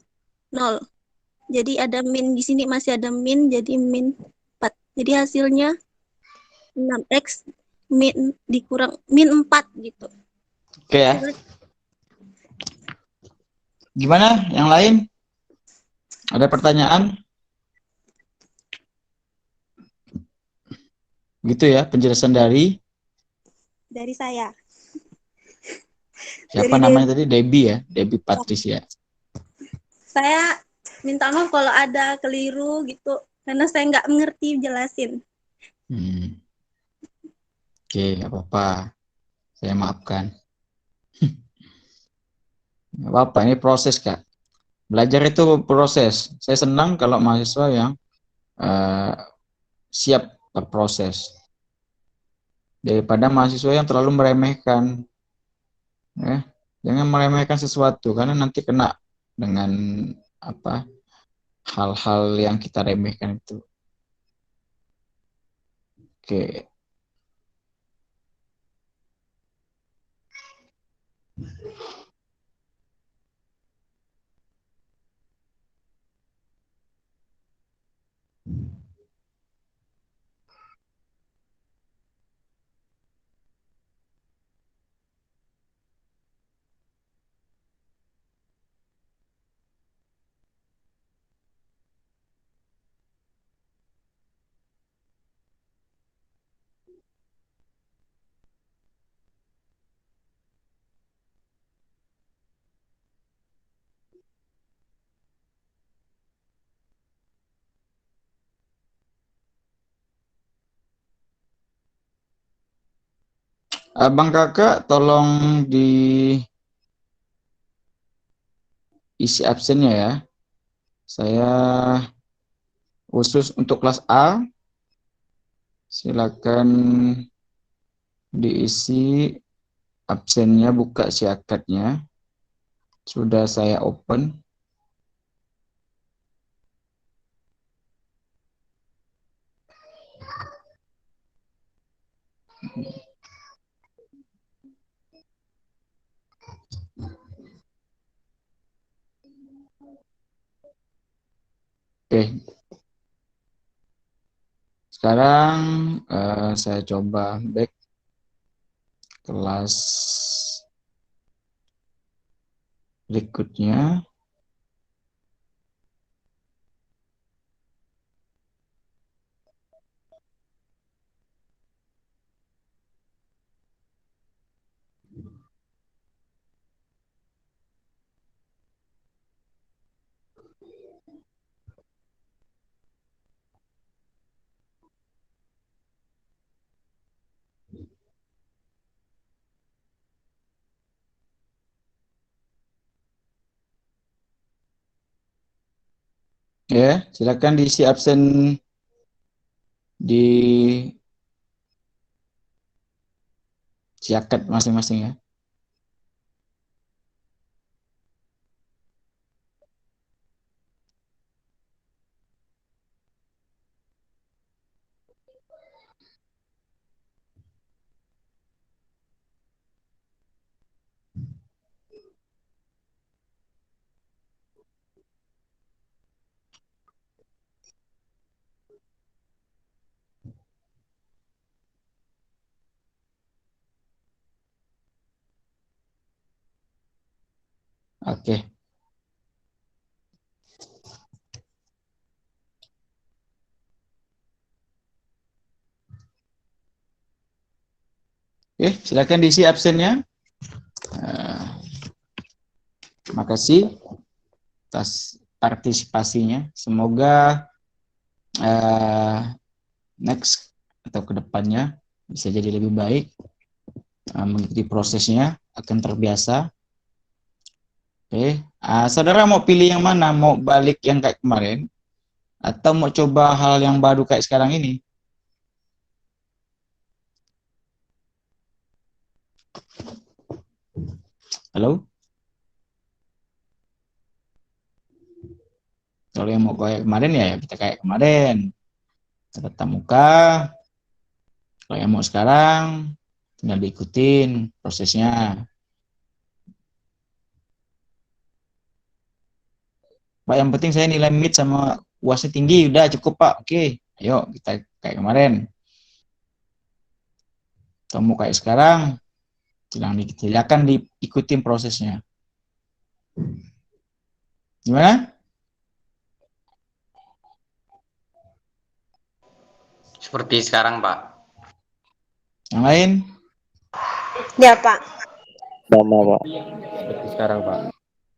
0. Jadi ada min di sini, masih ada min, jadi min 4. Jadi hasilnya 6X dikurang min 4 gitu. Oke ya. Gimana yang lain? Ada pertanyaan? Gitu ya penjelasan dari saya. siapa namanya tadi? Debbie ya, Debbie Patricia. Saya minta maaf kalau ada keliru gitu, karena saya nggak mengerti jelasin. Oke, nggak apa-apa. Saya maafkan. Nggak apa-apa, ini proses, Kak. Belajar itu proses. Saya senang kalau mahasiswa yang siap berproses. Daripada mahasiswa yang terlalu meremehkan. Ya, jangan meremehkan sesuatu, karena nanti kena dengan apa hal-hal yang kita remehkan itu. Oke. Abang Kakak tolong diisi absennya ya. Saya khusus untuk kelas A, silakan diisi absennya, buka siakatnya. Sudah saya open. Oke. Sekarang saya coba back kelas berikutnya. Ya, silakan diisi absen di siakat masing-masing ya. Oke. Oke, silakan diisi absennya. Terima kasih atas partisipasinya. Semoga next atau kedepannya bisa jadi lebih baik, mengikuti prosesnya akan terbiasa. Oke, saudara mau pilih yang mana? Mau balik yang kayak kemarin atau mau coba hal yang baru kayak sekarang ini? Halo? Kalau yang mau kayak kemarin ya kita kayak kemarin, tatap muka. Kalau yang mau sekarang tinggal diikutin prosesnya. Pak, yang penting saya nilai mid sama UASnya tinggi, udah cukup Pak. Oke, ayo kita kayak kemarin. Kalau mau kayak sekarang, silakan diikutin prosesnya. Gimana? Seperti sekarang, Pak. Yang lain? Ya, Pak. Sama, Pak. Seperti sekarang, Pak.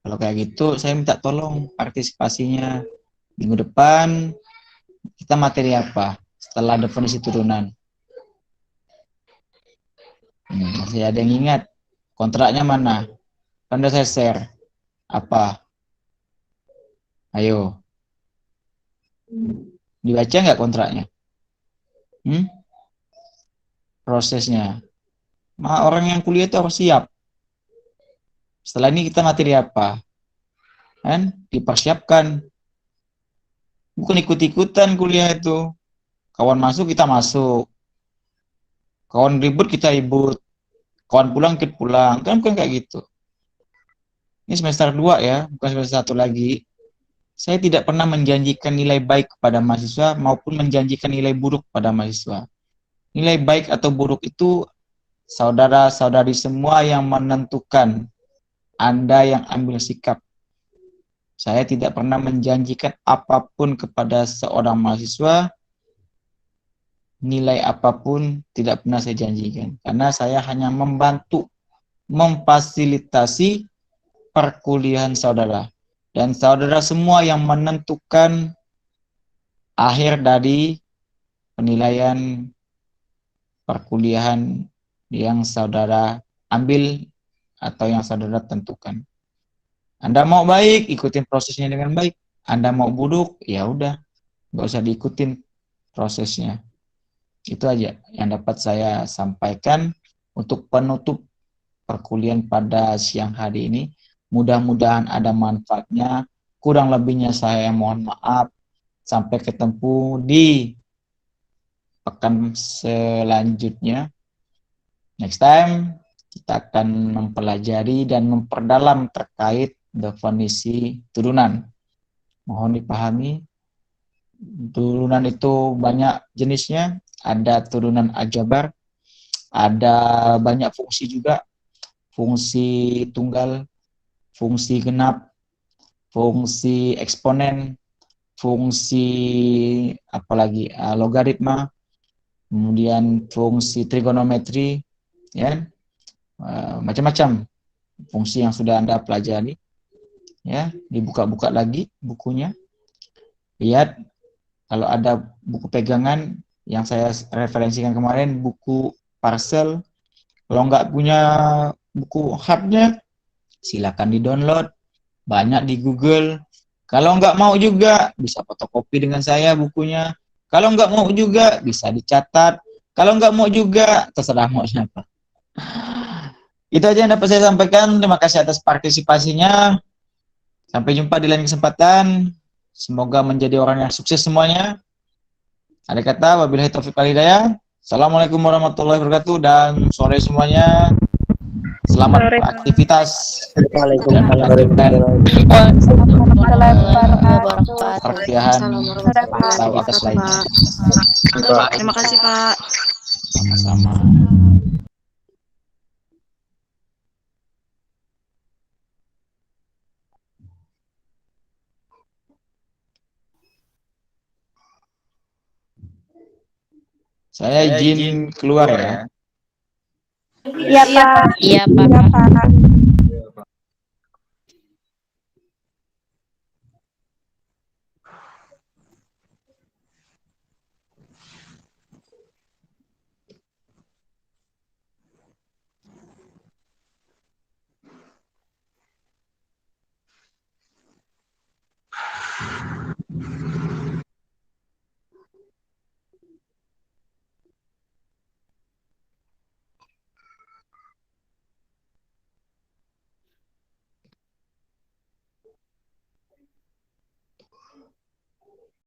Kalau kayak gitu, saya minta tolong partisipasinya. Minggu depan, kita materi apa? Setelah definisi turunan. Masih ada yang ingat? Kontraknya mana? Kan udah saya share. Apa? Ayo. Dibaca nggak kontraknya? Prosesnya. Orang yang kuliah itu harus siap. Setelah ini kita materi apa? Kan? Dipersiapkan. Bukan ikut-ikutan kuliah itu. Kawan masuk, kita masuk. Kawan ribut, kita ribut. Kawan pulang, kita pulang. Kan bukan kayak gitu. Ini semester 2 ya, bukan semester 1 lagi. Saya tidak pernah menjanjikan nilai baik kepada mahasiswa maupun menjanjikan nilai buruk pada mahasiswa. Nilai baik atau buruk itu saudara-saudari semua yang menentukan. Anda yang ambil sikap. Saya tidak pernah menjanjikan apapun kepada seorang mahasiswa, nilai apapun tidak pernah saya janjikan. Karena saya hanya membantu, memfasilitasi perkuliahan saudara. Dan saudara semua yang menentukan akhir dari penilaian perkuliahan yang saudara ambil atau yang saudara tentukan. Anda mau baik, ikutin prosesnya dengan baik. Anda mau buruk, ya udah, nggak usah diikutin prosesnya. Itu aja yang dapat saya sampaikan untuk penutup perkuliahan pada siang hari ini. Mudah-mudahan ada manfaatnya. Kurang lebihnya saya mohon maaf. Sampai ketemu di pekan selanjutnya. Next time kita akan mempelajari dan memperdalam terkait definisi turunan. Mohon dipahami, turunan itu banyak jenisnya. Ada turunan aljabar, ada banyak fungsi juga. Fungsi tunggal, fungsi genap, fungsi eksponen, fungsi apalagi logaritma, kemudian fungsi trigonometri, ya, macam-macam fungsi yang sudah Anda pelajari. Ya, dibuka-buka lagi bukunya. Lihat kalau ada buku pegangan yang saya referensikan kemarin, buku parcel. Kalau nggak punya buku hardnya, silakan di-download. Banyak di Google. Kalau nggak mau juga, bisa fotokopi dengan saya bukunya. Kalau nggak mau juga, bisa dicatat. Kalau nggak mau juga, terserah mau siapa. Itu aja yang dapat saya sampaikan. Terima kasih atas partisipasinya. Sampai jumpa di lain kesempatan. Semoga menjadi orang yang sukses semuanya. Ada kata, wabillahi taufiq wal hidayah. Assalamualaikum warahmatullahi wabarakatuh dan sore semuanya. Selamat beraktivitas. Perkuliahan atau atas lainnya. Terima kasih, Pak. Sama-sama. Saya izin keluar ya. Iya, Pak. Iya, Pak.